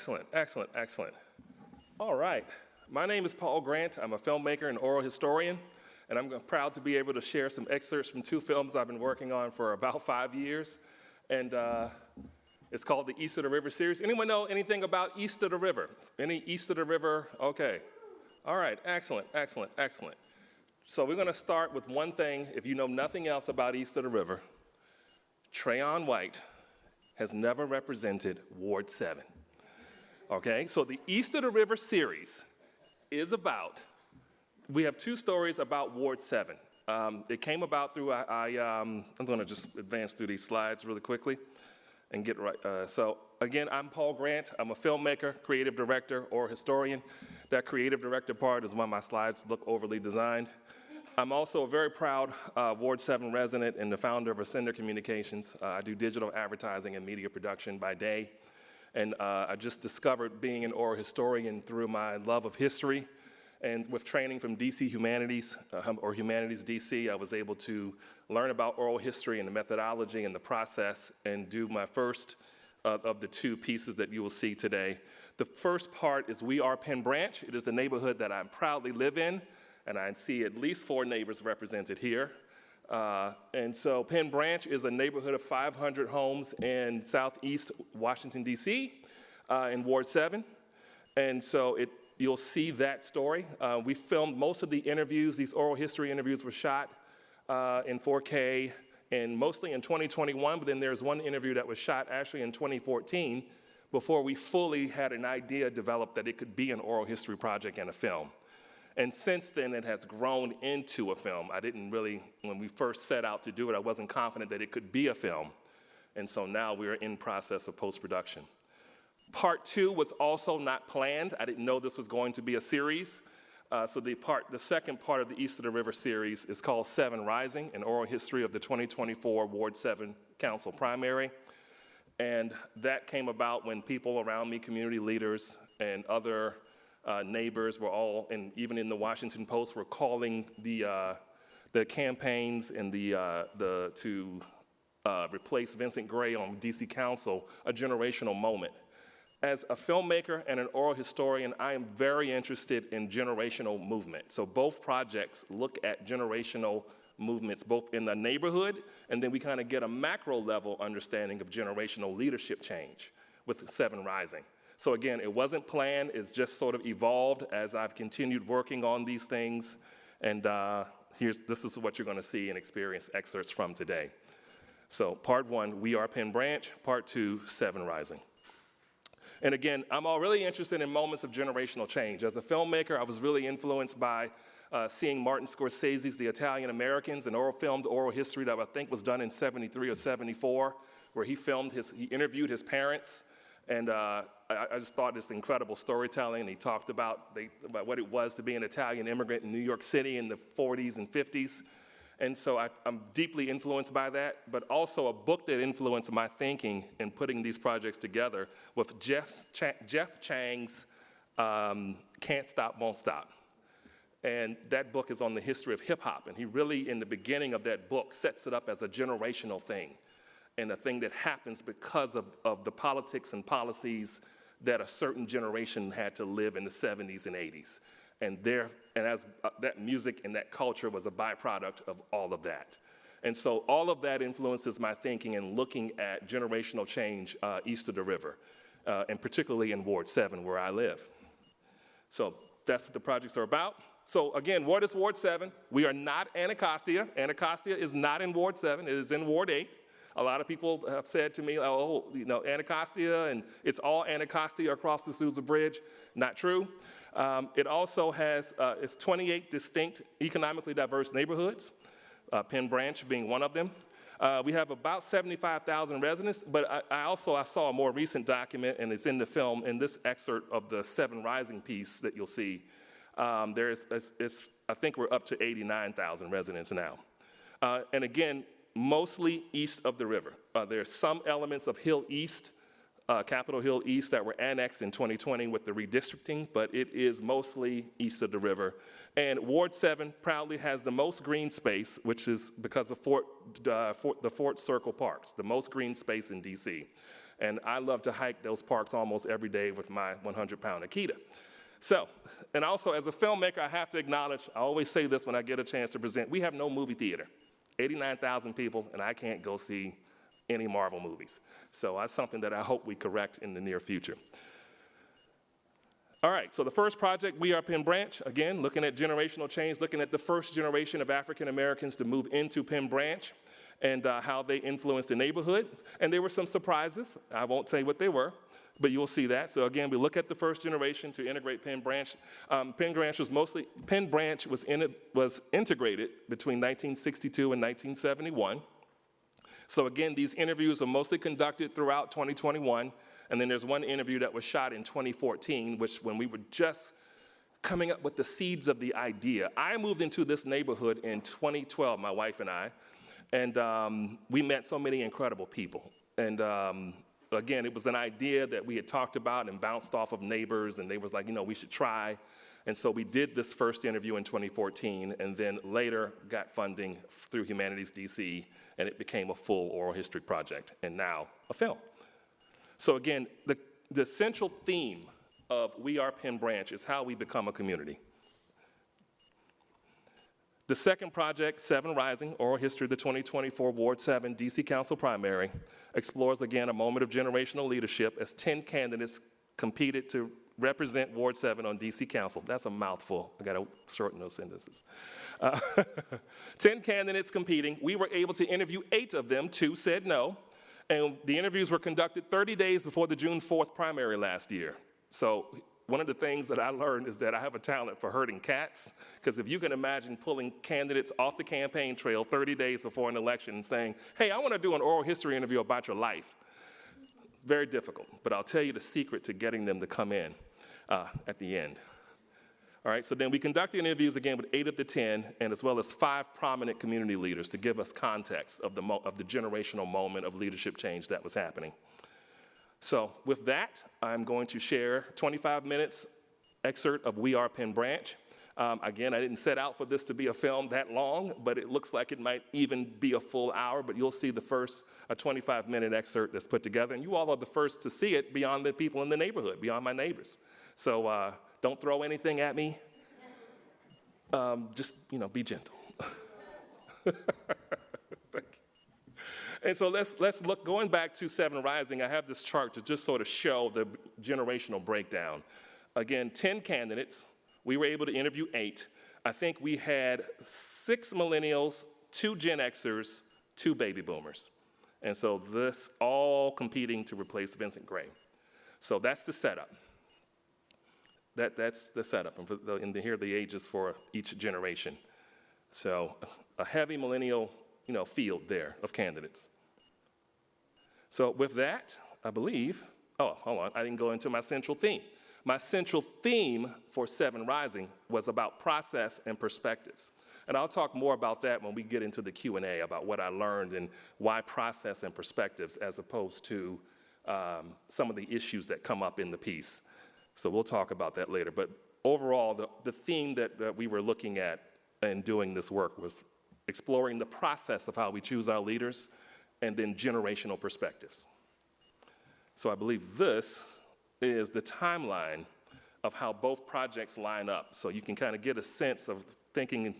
Excellent, excellent, excellent. All right. My name is Paul Grant. I'm a filmmaker and oral historian, and I'm proud to be able to share some excerpts from two films I've been working on for about 5 years. And it's called the East of the River series. Anyone know anything about East of the River? Any East of the River? Okay. All right, excellent, excellent, excellent. So we're gonna start with one thing. If you know nothing else about East of the River, Trayon White has never represented Ward 7. Okay, so the East of the River series is about, we have two stories about Ward 7. It came about through, I'm gonna just advance through these slides really quickly and get right. So again, I'm Paul Grant. I'm a filmmaker, creative director, or historian. That creative director part is when my slides look overly designed. I'm also a very proud Ward 7 resident and the founder of Ascender Communications. I do digital advertising and media production by day. And I just discovered being an oral historian through my love of history. And with training from DC Humanities, or Humanities DC, I was able to learn about oral history and the methodology and the process and do my first of the two pieces that you will see today. The first part is We Are Penn Branch. It is the neighborhood that I proudly live in, and I see at least 4 neighbors represented here. And so Penn Branch is a neighborhood of 500 homes in southeast Washington, D.C., in Ward 7. And so you'll see that story. We filmed most of the interviews. These oral history interviews were shot in 4K and mostly in 2021, but then there's one interview that was shot actually in 2014 before we fully had an idea developed that it could be an oral history project and a film. And since then, it has grown into a film. I didn't really, when we first set out to do it, I wasn't confident that it could be a film. And so now we're in process of post-production. Part 2 was also not planned. I didn't know this was going to be a series. So the second part of the East of the River series is called 7 Rising, an oral history of the 2024 Ward 7 Council primary. And that came about when people around me, community leaders and other neighbors were all, and even in the Washington Post, were calling the campaigns and to replace Vincent Gray on DC Council a generational moment. As a filmmaker and an oral historian, I am very interested in generational movement. So both projects look at generational movements, both in the neighborhood, and then we kind of get a macro level understanding of generational leadership change with 7 Rising. So again, it wasn't planned, it's just sort of evolved as I've continued working on these things. And this is what you're gonna see and experience excerpts from today. So part 1, We Are Penn Branch. Part 2, 7 Rising. And again, I'm all really interested in moments of generational change. As a filmmaker, I was really influenced by seeing Martin Scorsese's The Italian Americans, an filmed oral history that I think was done in 73 or 74, where he interviewed his parents. And I just thought this incredible storytelling. And he talked about what it was to be an Italian immigrant in New York City in the 40s and 50s. And so I'm deeply influenced by that, but also a book that influenced my thinking in putting these projects together with Jeff Chang's Can't Stop, Won't Stop. And that book is on the history of hip hop. And he really, in the beginning of that book, sets it up as a generational thing and a thing that happens because of the politics and policies that a certain generation had to live in the 70s and 80s. And as that music and that culture was a byproduct of all of that. And so all of that influences my thinking in looking at generational change east of the river, and particularly in Ward 7 where I live. So that's what the projects are about. So again, what is Ward 7? We are not Anacostia. Anacostia is not in Ward 7, it is in Ward 8. A lot of people have said to me, oh, you know, Anacostia, and it's all Anacostia across the Sousa Bridge. Not true. It also has, it's 28 distinct economically diverse neighborhoods, Penn Branch being one of them. We have about 75,000 residents, but I saw a more recent document, and it's in the film, in this excerpt of the 7 Rising piece that you'll see. I think we're up to 89,000 residents now. And again, mostly east of the river. There are some elements of Hill East, Capitol Hill East, that were annexed in 2020 with the redistricting, but it is mostly east of the river. And Ward 7 proudly has the most green space, which is because of the Fort Circle Parks, the most green space in DC. And I love to hike those parks almost every day with my 100-pound Akita. So, and also as a filmmaker, I have to acknowledge, I always say this when I get a chance to present, we have no movie theater. 89,000 people, and I can't go see any Marvel movies. So that's something that I hope we correct in the near future. All right, so the first project, We Are Penn Branch, again, looking at generational change, looking at the first generation of African Americans to move into Penn Branch and how they influenced the neighborhood. And there were some surprises. I won't say what they were, but you'll see that. So again, we look at the first generation to integrate Penn Branch. Penn Branch was integrated between 1962 and 1971. So again, these interviews are mostly conducted throughout 2021. And then there's one interview that was shot in 2014, which when we were just coming up with the seeds of the idea. I moved into this neighborhood in 2012, my wife and I, and we met so many incredible people. And again, it was an idea that we had talked about and bounced off of neighbors, and they was like, you know, we should try. And so we did this first interview in 2014, and then later got funding through Humanities DC, and it became a full oral history project, and now a film. So again, the central theme of We Are Penn Branch is how we become a community. The second project, 7 Rising, Oral History of the 2024 Ward 7 DC Council Primary, explores again a moment of generational leadership as 10 candidates competed to represent Ward 7 on DC Council. That's a mouthful. I gotta shorten those sentences. 10 candidates competing. We were able to interview 8 of them. 2 said no. And the interviews were conducted 30 days before the June 4th primary last year. So one of the things that I learned is that I have a talent for herding cats, because if you can imagine pulling candidates off the campaign trail 30 days before an election and saying, hey, I want to do an oral history interview about your life, it's very difficult. But I'll tell you the secret to getting them to come in at the end. All right, so then we conducted interviews again with 8 of the 10, and as well as 5 prominent community leaders to give us context of the generational moment of leadership change that was happening. So with that, I'm going to share 25 minutes excerpt of We Are Penn Branch. Again, I didn't set out for this to be a film that long, but it looks like it might even be a full hour, but you'll see the first 25-minute excerpt that's put together, and you all are the first to see it beyond the people in the neighborhood, beyond my neighbors. So don't throw anything at me. Just, you know, be gentle. Thank you. And so let's look, going back to 7 Rising, I have this chart to just sort of show the generational breakdown. Again, 10 candidates. We were able to interview 8. I think we had 6 millennials, 2 Gen Xers, 2 baby boomers. And so this all competing to replace Vincent Gray. So that's the setup. That's the setup, and here are the ages for each generation. So a heavy millennial, you know, field there of candidates. So with that, I believe, oh, hold on, I didn't go into my central theme. My central theme for 7 Rising was about process and perspectives. And I'll talk more about that when we get into the Q&A about what I learned and why process and perspectives as opposed to some of the issues that come up in the piece. So we'll talk about that later. But overall, the theme that we were looking at in doing this work was exploring the process of how we choose our leaders and then generational perspectives. So I believe this is the timeline of how both projects line up. So you can kind of get a sense of thinking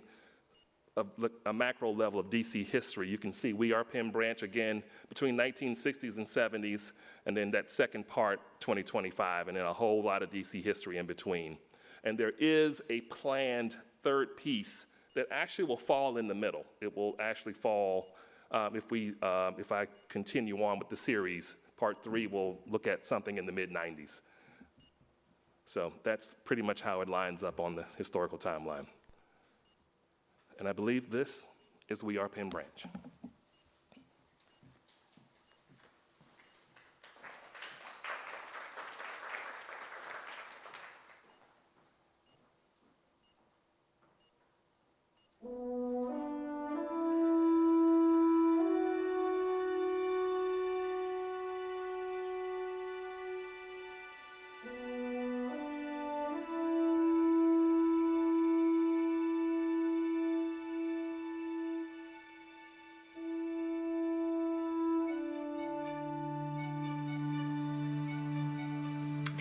of a macro level of DC history. You can see We Are Penn Branch again between 1960s and 70s, and then that second part, 2025, and then a whole lot of DC history in between. And there is a planned third piece that actually will fall in the middle. It will actually fall, if I continue on with the series, part 3 will look at something in the mid-90s. So that's pretty much how it lines up on the historical timeline. And I believe this is We Are Penn Branch.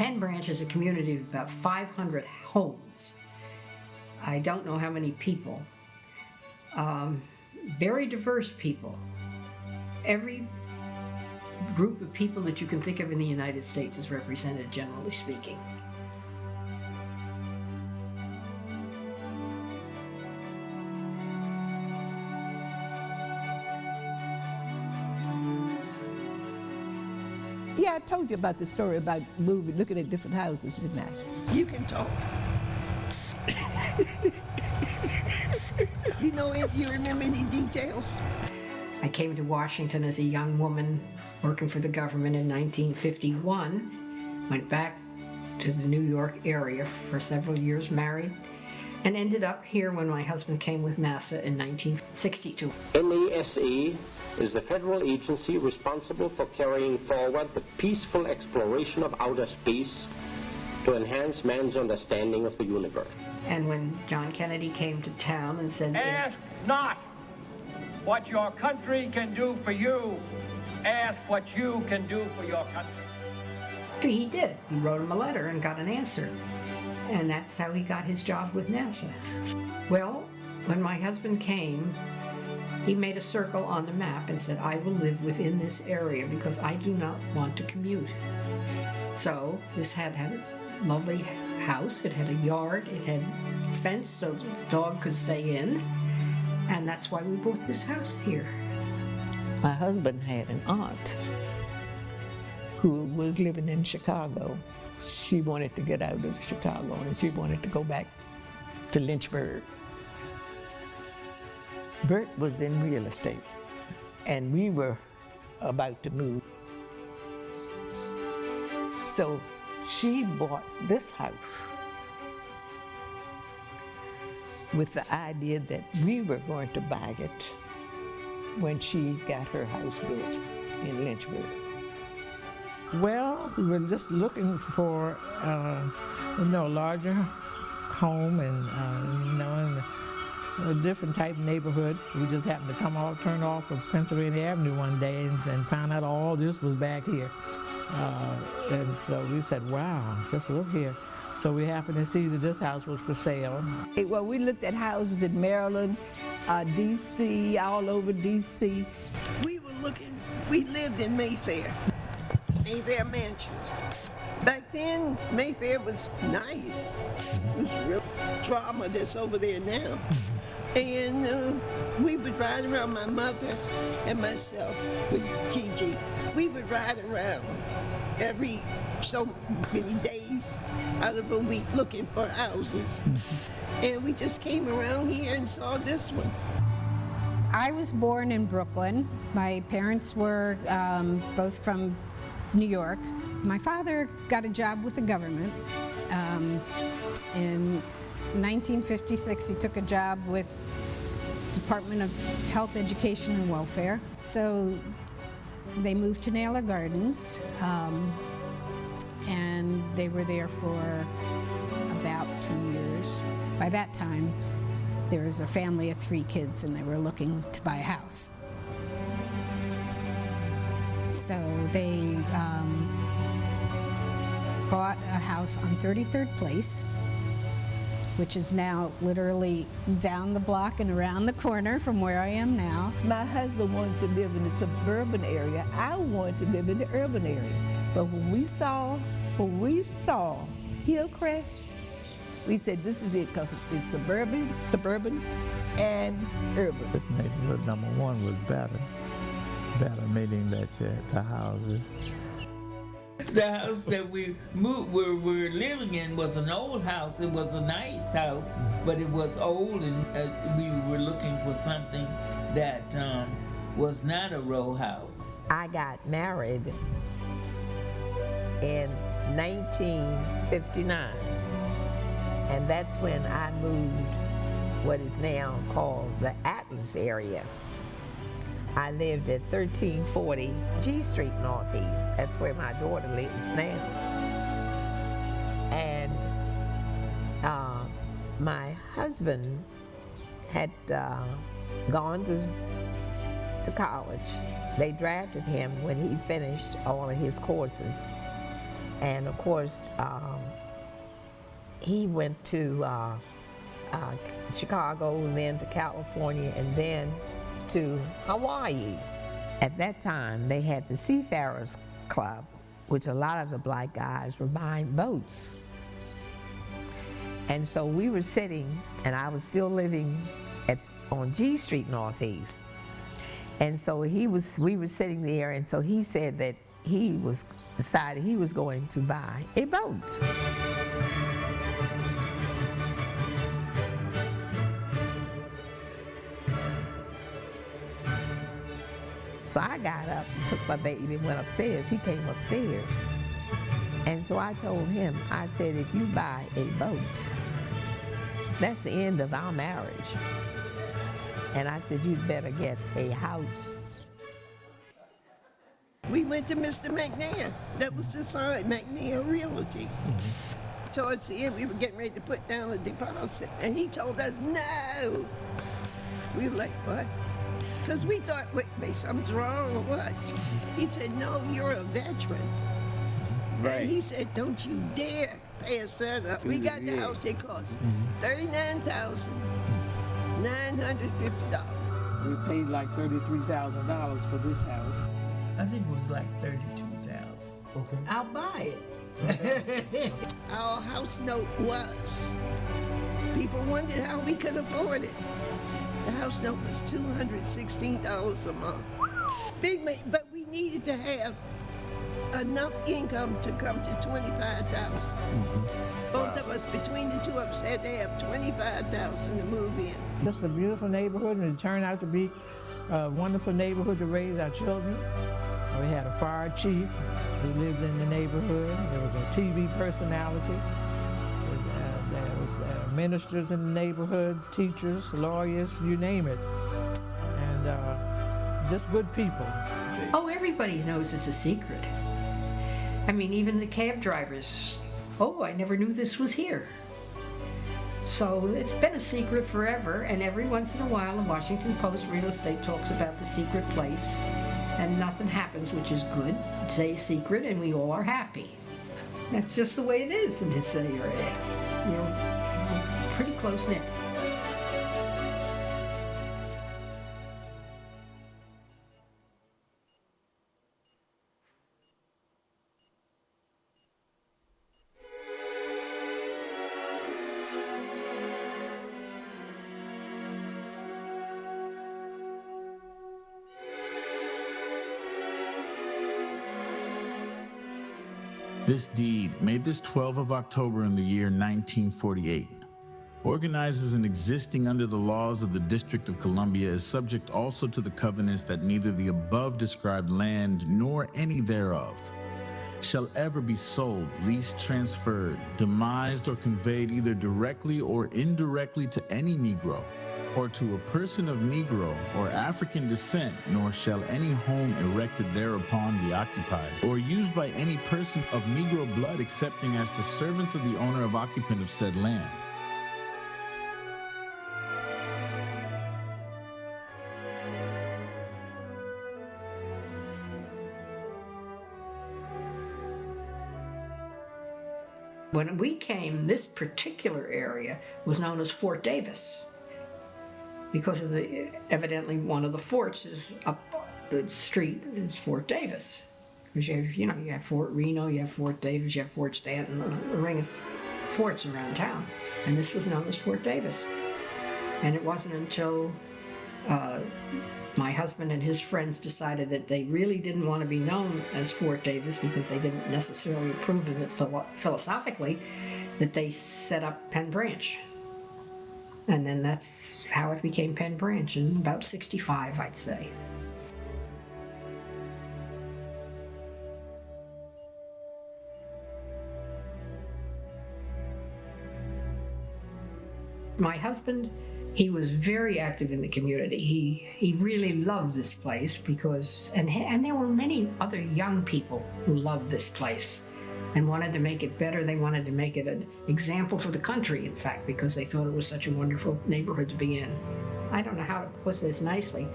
Penn Branch is a community of about 500 homes. I don't know how many people. Very diverse people. Every group of people that you can think of in the United States is represented, generally speaking. Yeah, I told you about the story about moving, looking at different houses, didn't I? You can talk. You know, if you remember any details. I came to Washington as a young woman working for the government in 1951, went back to the New York area for several years, married, and ended up here when my husband came with NASA in 1962. NASA is the federal agency responsible for carrying forward the peaceful exploration of outer space to enhance man's understanding of the universe. And when John Kennedy came to town and said, ask not what your country can do for you, ask what you can do for your country. he did. He wrote him a letter and got an answer. And that's how he got his job with NASA. Well, when my husband came, he made a circle on the map and said, I will live within this area because I do not want to commute. So this had a lovely house. It had a yard. It had a fence so that the dog could stay in. And that's why we bought this house here. My husband had an aunt who was living in Chicago. She wanted to get out of Chicago and she wanted to go back to Lynchburg. Bert was in real estate and we were about to move. So she bought this house with the idea that we were going to buy it when she got her house built in Lynchburg. Well, we were just looking for, a larger home and, in a different type of neighborhood. We just happened to turn off of Pennsylvania Avenue one day and found out all this was back here. And so we said, wow, just look here. So we happened to see that this house was for sale. Well, we looked at houses in Maryland, D.C., all over D.C. We lived in Mayfair Mansions. Back then, Mayfair was nice. It was real drama that's over there now. And we would ride around, my mother and myself with Gigi. We would ride around every so many days out of a week looking for houses. And we just came around here and saw this one. I was born in Brooklyn. My parents were both from New York. My father got a job with the government. In 1956, he took a job with Department of Health, Education, and Welfare. So they moved to Naylor Gardens, and they were there for about 2 years. By that time, there was a family of 3 kids, and they were looking to buy a house. So they bought a house on 33rd Place, which is now literally down the block and around the corner from where I am now. My husband wanted to live in the suburban area. I wanted to live in the urban area. But when we saw Hillcrest, we said this is it because it's suburban, and urban. This neighborhood, number one, was better, meaning that the houses. The house that we were living in was an old house. It was a nice house, but it was old, and we were looking for something that was not a row house. I got married in 1959, and that's when I moved what is now called the Atlas area. I lived at 1340 G Street Northeast. That's where my daughter lives now. And my husband had gone to college. They drafted him when he finished all of his courses. And of course, he went to Chicago, and then to California, and then to Hawaii. At that time, they had the Seafarers Club, which a lot of the black guys were buying boats. And so we were sitting, and I was still living on G Street Northeast. And so we were sitting there, and so he said that he decided he was going to buy a boat. So I got up and took my baby and went upstairs. He came upstairs. And so I told him, I said, if you buy a boat, that's the end of our marriage. And I said, you'd better get a house. We went to Mr. McNair. That was the sign, McNair Realty. Towards the end, we were getting ready to put down a deposit, and he told us, no. We were like, what? Because we thought, wait, something's wrong or what? He said, no, you're a veteran. Right. And he said, don't you dare pass that up. We got the house, it cost $39,950. We paid like $33,000 for this house. I think it was like 32,000. Okay. I'll buy it. Our house note was. People wondered how we could afford it. The house note was $216 a month. Big money, but we needed to have enough income to come to $25,000. Both of us, between the two of us, had to have $25,000 to move in. Just a beautiful neighborhood, and it turned out to be a wonderful neighborhood to raise our children. We had a fire chief who lived in the neighborhood. There was a TV personality. There was ministers in the neighborhood, teachers, lawyers, you name it. And just good people. Oh, everybody knows it's a secret. I mean, even the cab drivers, oh, I never knew this was here. So it's been a secret forever, and every once in a while the Washington Post real estate talks about the secret place, and nothing happens, which is good. It stays secret, and we all are happy. That's just the way it is in this area. You know, pretty close-knit. This deed, made this 12th of October in the year 1948, organizes and existing under the laws of the District of Columbia is subject also to the covenants that neither the above described land nor any thereof shall ever be sold, leased, transferred, demised, or conveyed either directly or indirectly to any Negro, or to a person of Negro or African descent, nor shall any home erected thereupon be occupied, or used by any person of Negro blood excepting as to servants of the owner of occupant of said land. When we came, this particular area was known as Fort Davis, because of evidently one of the forts is up the street is Fort Davis. Because you have Fort Reno, you have Fort Davis, you have Fort Stanton, a ring of forts around town, and this was known as Fort Davis. And it wasn't until my husband and his friends decided that they really didn't want to be known as Fort Davis because they didn't necessarily approve of it philosophically, that they set up Penn Branch. And then that's how it became Penn Branch in about 65, I'd say. My husband, he was very active in the community. He really loved this place because, and there were many other young people who loved this place and wanted to make it better. They wanted to make it an example for the country, in fact, because they thought it was such a wonderful neighborhood to be in. I don't know how to put this nicely.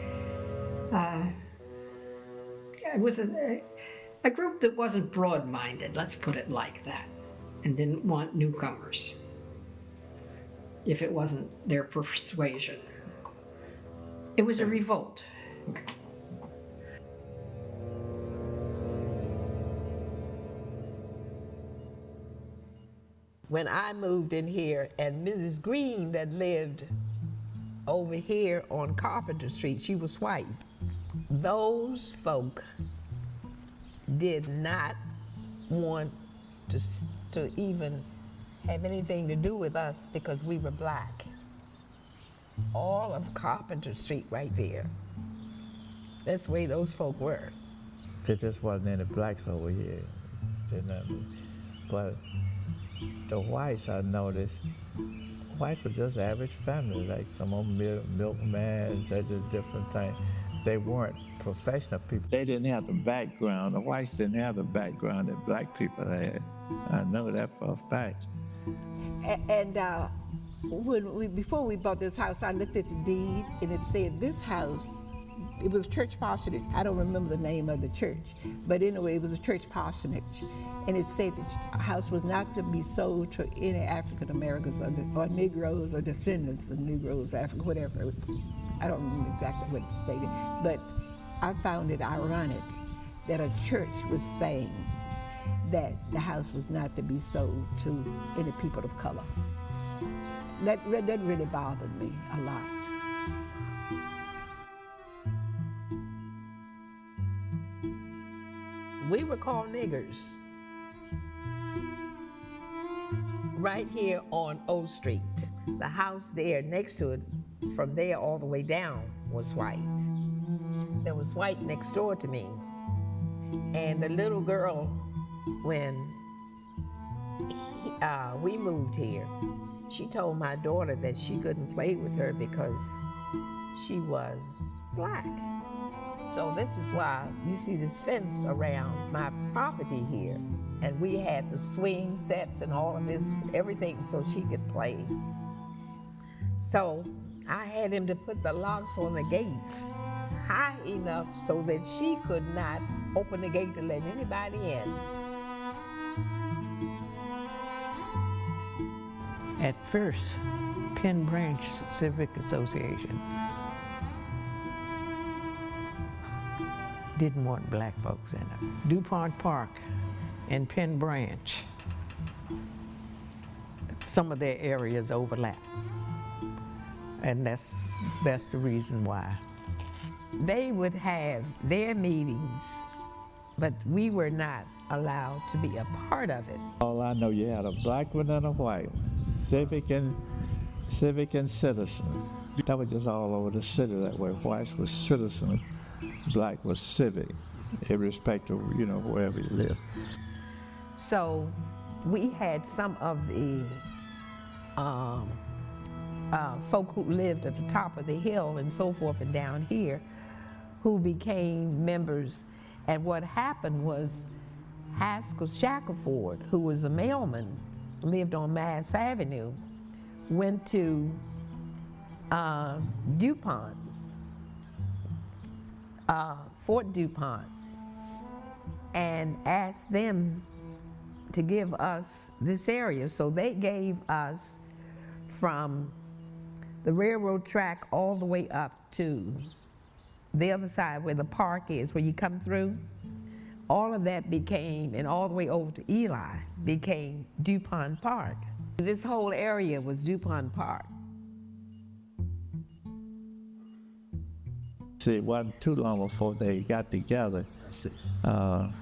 It was a A group that wasn't broad-minded, let's put it like that, and didn't want newcomers if it wasn't their persuasion. It was a revolt. When I moved in here, and Mrs. Green that lived over here on Carpenter Street, she was white. Those folk did not want to even have anything to do with us because we were black. All of Carpenter Street right there. That's the way those folk were. There just wasn't any blacks over here. But the whites, I noticed, whites were just average families, like some of them milkmen, such a different thing. They weren't professional people. They didn't have the background. The whites didn't have the background that black people had. I know that for a fact. And before we bought this house, I looked at the deed, and it said this house, it was church parsonage. I don't remember the name of the church, but anyway, it was a church parsonage. And it said the house was not to be sold to any African Americans or Negroes or descendants of Negroes, Africa, whatever. I don't remember exactly what it stated, but I found it ironic that a church was saying that the house was not to be sold to any people of color. That really bothered me a lot. We were called niggers. Right here on O Street. The house there next to it, from there all the way down, was white. There was white next door to me. And the little girl, when we moved here, she told my daughter that she couldn't play with her because she was black. So this is why you see this fence around my property here. And we had the swing sets and all of this, everything, so she could play. So I had him to put the locks on the gates high enough so that she could not open the gate to let anybody in. At first, Penn Branch Civic Association didn't want black folks in it. DuPont Park and Penn Branch, some of their areas overlap. And that's the reason why. They would have their meetings, but we were not allowed to be a part of it. All I know, you had a black one and a white one, civic and citizen. That was just all over the city that way. Whites was citizen, black was civic, irrespective of, wherever you live. So we had some of the folk who lived at the top of the hill and so forth and down here who became members. And what happened was Haskell Shackelford, who was a mailman, lived on Mass Avenue, went to DuPont, Fort DuPont, and asked them to give us this area. So they gave us from the railroad track all the way up to the other side where the park is, where you come through. All of that became, and all the way over to Eli, became DuPont Park. This whole area was DuPont Park. See, it wasn't too long before they got together. I'm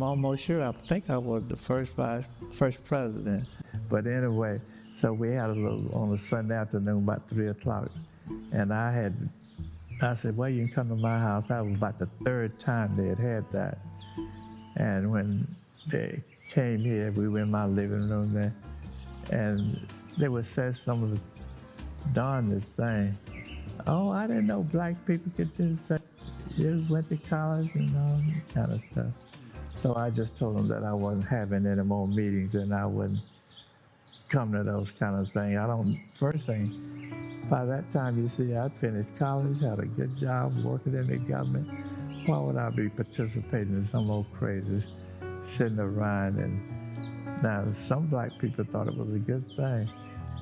almost sure, I think I was the first president. But anyway, so we had a little, on a Sunday afternoon, about 3 o'clock. And I said, well, you can come to my house. That was about the third time they had that. And when they came here, we were in my living room there, and they would say some of the darndest thing. Oh, I didn't know black people could do such. You went to college and all that kind of stuff. So I just told them that I wasn't having any more meetings and I wouldn't come to those kind of things. First thing, by that time, you see, I'd finished college, had a good job working in the government, why would I be participating in some old crazy sitting around? And now some black people thought it was a good thing.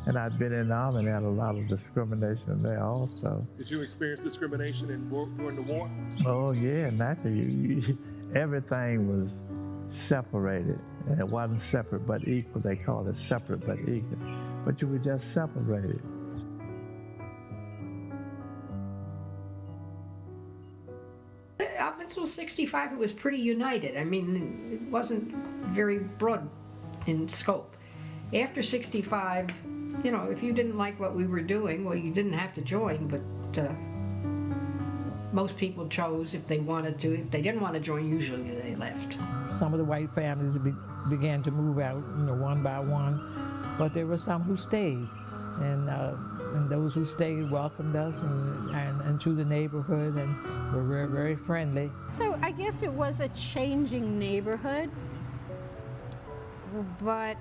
And I'd been in the Army and had a lot of discrimination there also. Did you experience discrimination during the war? Oh yeah, naturally. Everything was separated. And it wasn't separate but equal. They called it separate but equal. But you were just separated. Up until 65, it was pretty united. I mean, it wasn't very broad in scope. After 65, you know, if you didn't like what we were doing, well, you didn't have to join, but most people chose if they wanted to. If they didn't want to join, usually they left. Some of the white families began to move out, you know, one by one, but there were some who stayed, and those who stayed welcomed us and to the neighborhood and were very, very friendly. So I guess it was a changing neighborhood, but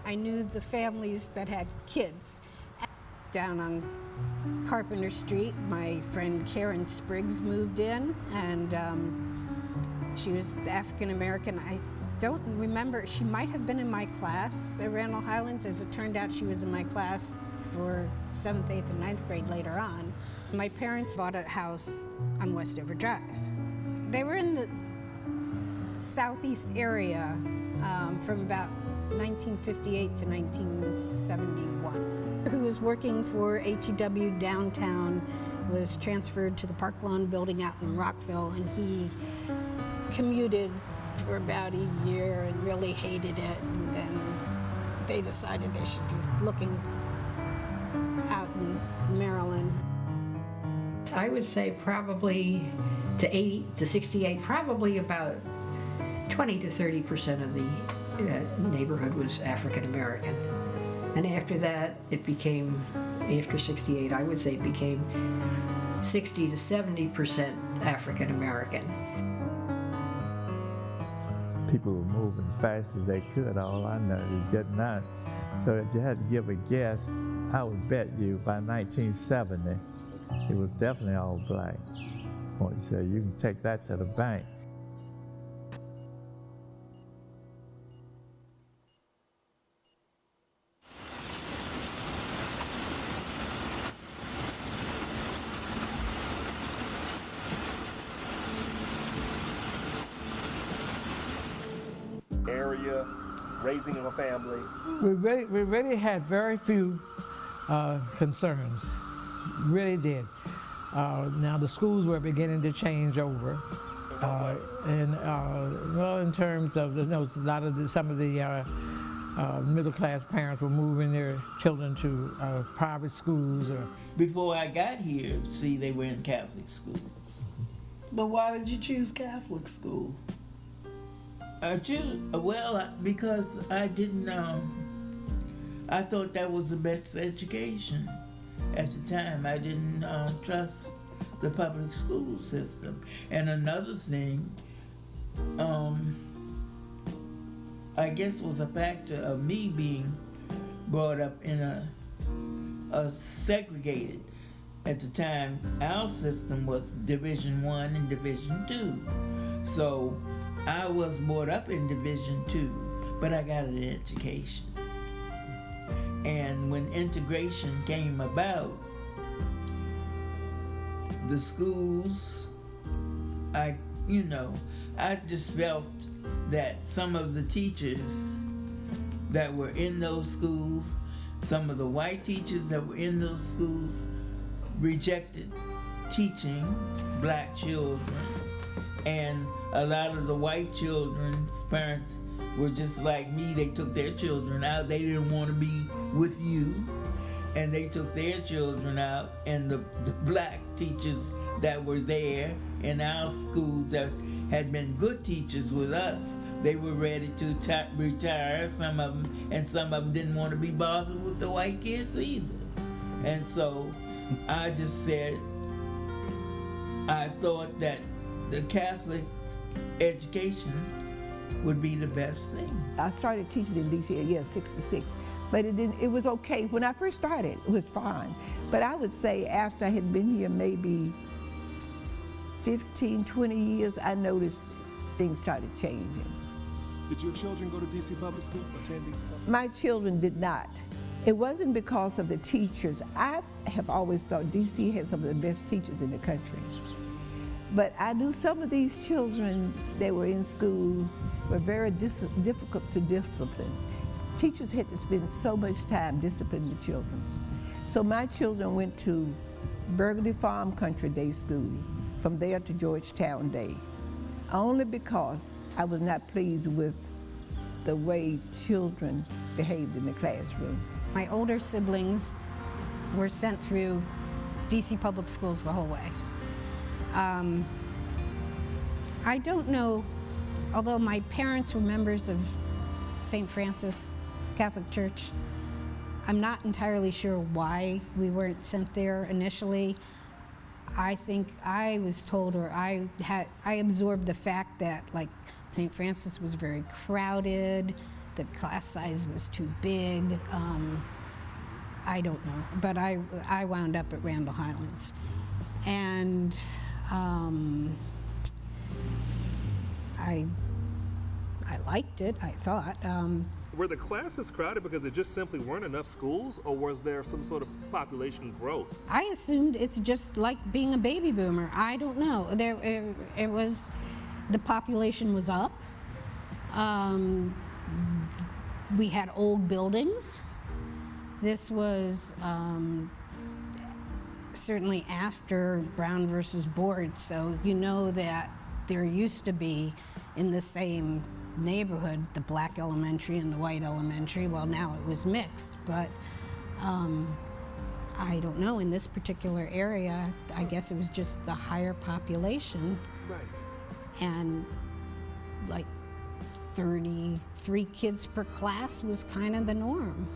I knew the families that had kids. Down on Carpenter Street, my friend Karen Spriggs moved in, and she was African American. I don't remember, she might have been in my class at Randall Highlands. As it turned out, she was in my class for 7th, 8th, and 9th grade later on. My parents bought a house on Westover Drive. They were in the southeast area from about 1958 to 1971. Who was working for HEW downtown, was transferred to the Park Lawn building out in Rockville, and he commuted for about a year and really hated it, and then they decided they should be looking out in Maryland. I would say probably to 80 to 68, probably about 20 to 30% of the neighborhood was African American. And after that, it became, after 68, I would say it became 60 to 70% African American. People were moving fast as they could. All I know is getting out. So if you had to give a guess, I would bet you by 1970, it was definitely all black. So you can take that to the bank. Area, raising of a family. We really had very few concerns, really did. Now the schools were beginning to change over, well, in terms of, you know, some of the middle-class parents were moving their children to private schools. Before I got here, see, they were in Catholic schools. But why did you choose Catholic school? Because I didn't, I thought that was the best education at the time. I didn't trust the public school system. And another thing, I guess was a factor of me being brought up in a segregated, at the time, our system was Division I and Division II. So I was brought up in Division II, but I got an education. And when integration came about, the schools, I just felt that some of the teachers that were in those schools, some of the white teachers that were in those schools rejected teaching black children. And a lot of the white children's parents were just like me. They took their children out. They didn't want to be with you. And they took their children out. And the black teachers that were there in our schools that had been good teachers with us, they were ready to retire, some of them, and some of them didn't want to be bothered with the white kids either. And so I just said, I thought that the Catholic education would be the best thing. I started teaching in D.C. in year 66, but it was okay. When I first started, it was fine. But I would say after I had been here maybe 15, 20 years, I noticed things started changing. Did your children go to DC public schools, attend DC public schools? My children did not. It wasn't because of the teachers. I have always thought DC had some of the best teachers in the country. But I knew some of these children that were in school were very difficult to discipline. Teachers had to spend so much time disciplining the children. So my children went to Burgundy Farm Country Day School, from there to Georgetown Day, only because I was not pleased with the way children behaved in the classroom. My older siblings were sent through DC public schools the whole way. I don't know, although my parents were members of St. Francis Catholic Church, I'm not entirely sure why we weren't sent there initially. I think I was told, or I absorbed the fact that, like, St. Francis was very crowded, the class size was too big. I don't know, but I wound up at Randall Highlands. And I liked it, I thought. Were the classes crowded because there just simply weren't enough schools, or was there some sort of population growth? I assumed it's just like being a baby boomer. I don't know. It was, the population was up. We had old buildings. This was certainly after Brown versus Board, so you know that there used to be in the same neighborhood the black elementary and the white elementary. Well, now it was mixed, but I don't know, in this particular area, I guess it was just the higher population. Right. And like 33 kids per class was kind of the norm.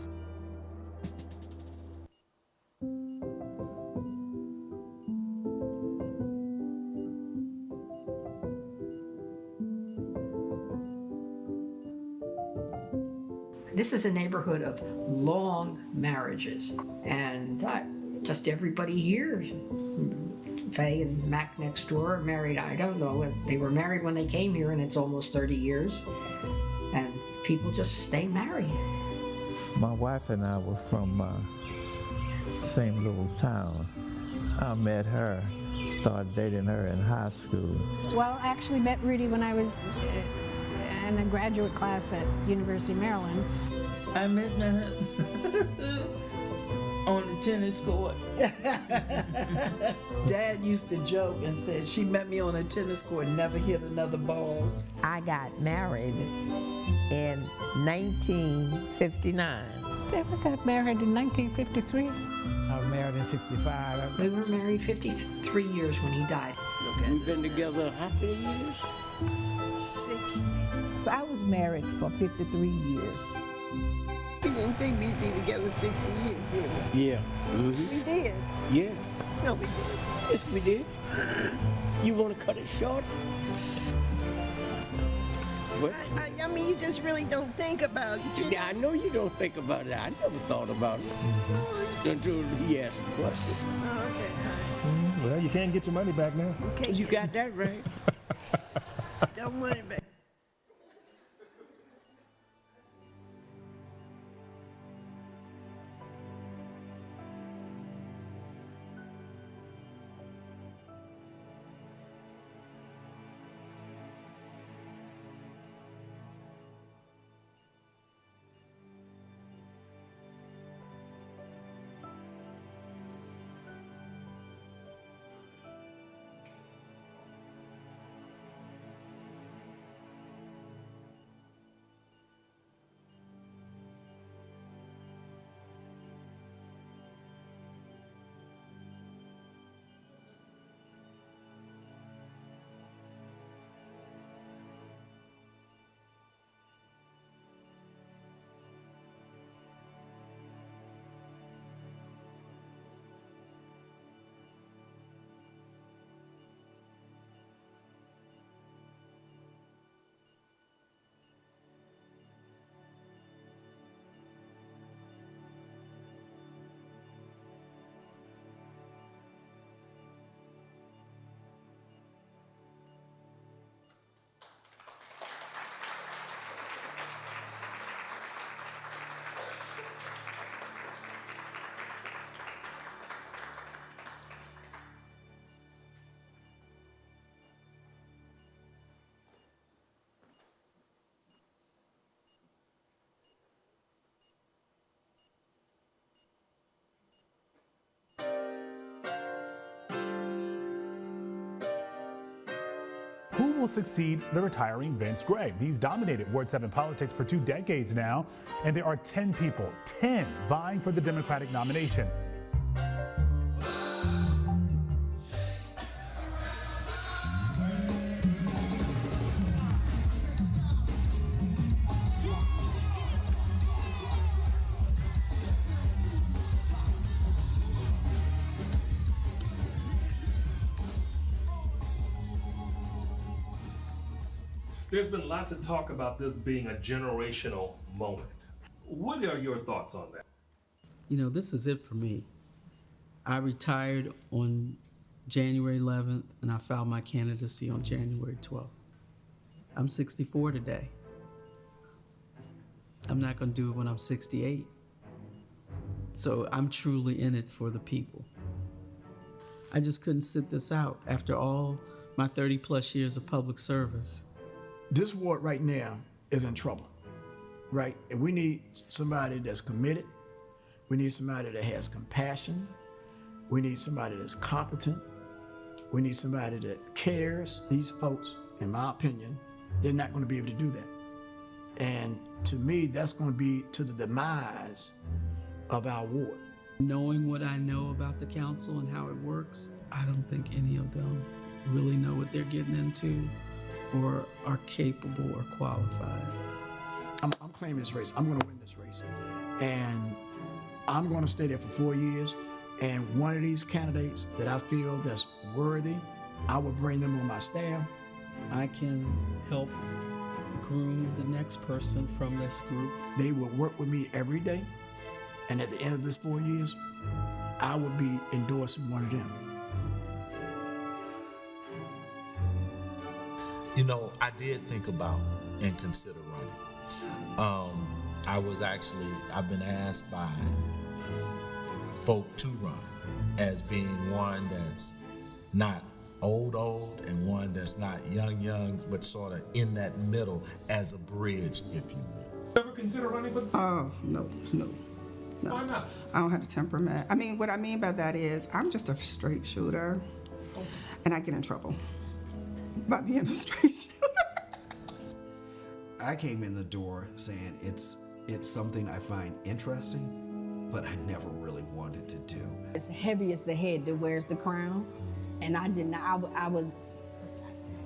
This is a neighborhood of long marriages, and just everybody here, Faye and Mac next door are married. I don't know, they were married when they came here, and it's almost 30 years, and people just stay married. My wife and I were from same little town. I met her, started dating her in high school. Well, I actually met Rudy when I was in a graduate class at University of Maryland. I met my husband on the tennis court. Dad used to joke and said she met me on a tennis court and never hit another balls. I got married in 1959. I got married in 1953. I was married in 65. We were married 53 years when he died. We've been together how many years? 60. I was married for 53 years. We didn't think we'd be together 60 years, did we? Yeah. Mm-hmm. We did. Yeah. No, we did. Yes, we did. You want to cut it short? What? I mean, you just really don't think about it. Yeah, I know you don't think about it. I never thought about it until he asked the question. Oh, okay, all right. Well, you can't get your money back now. Okay. You got that right. Don't worry about it. will succeed the retiring Vince Gray. He's dominated Ward 7 politics for 2 decades now, and there are 10 people, 10, vying for the Democratic nomination. There's been lots of talk about this being a generational moment. What are your thoughts on that? You know, this is it for me. I retired on January 11th, and I filed my candidacy on January 12th. I'm 64 today. I'm not going to do it when I'm 68. So I'm truly in it for the people. I just couldn't sit this out after all my 30-plus years of public service. This ward right now is in trouble, right? And we need somebody that's committed. We need somebody that has compassion. We need somebody that's competent. We need somebody that cares. These folks, in my opinion, they're not going to be able to do that. And to me, that's going to be to the demise of our ward. Knowing what I know about the council and how it works, I don't think any of them really know what they're getting into or are capable or qualified. I'm claiming this race. I'm going to win this race. And I'm going to stay there for 4 years. And one of these candidates that I feel that's worthy, I will bring them on my staff. I can help groom the next person from this group. They will work with me every day. And at the end of this 4 years, I will be endorsing one of them. You know, I did think about and consider running. I've been asked by folk to run as being one that's not old, and one that's not young, but sort of in that middle as a bridge, if you will. Ever consider running for the city? Oh, no. Why not? I don't have the temperament. I mean, what I mean by that is I'm just a straight shooter, and I get in trouble by being a straight shooter. I came in the door saying it's something I find interesting, but I never really wanted to do. As heavy as the head that wears the crown, and I did not. I was.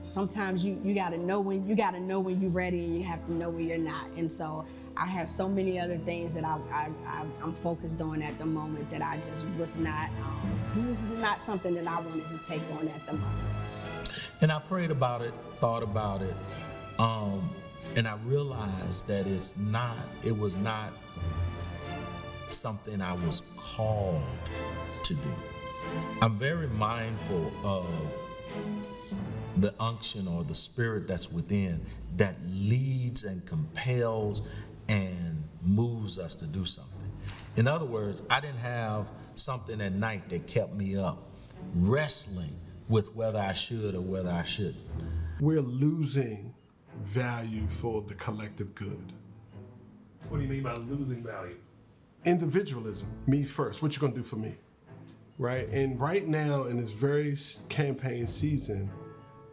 Sometimes you gotta know when you're ready, and you have to know when you're not. And so I have so many other things that I'm focused on at the moment that I just was not. This is just not something that I wanted to take on at the moment. And I prayed about it, thought about it, and I realized that it was not something I was called to do. I'm very mindful of the unction or the spirit that's within that leads and compels and moves us to do something. In other words, I didn't have something at night that kept me up wrestling with whether I should or whether I shouldn't. We're losing value for the collective good. What do you mean by losing value? Individualism, me first, what you gonna do for me, right? And right now in this very campaign season,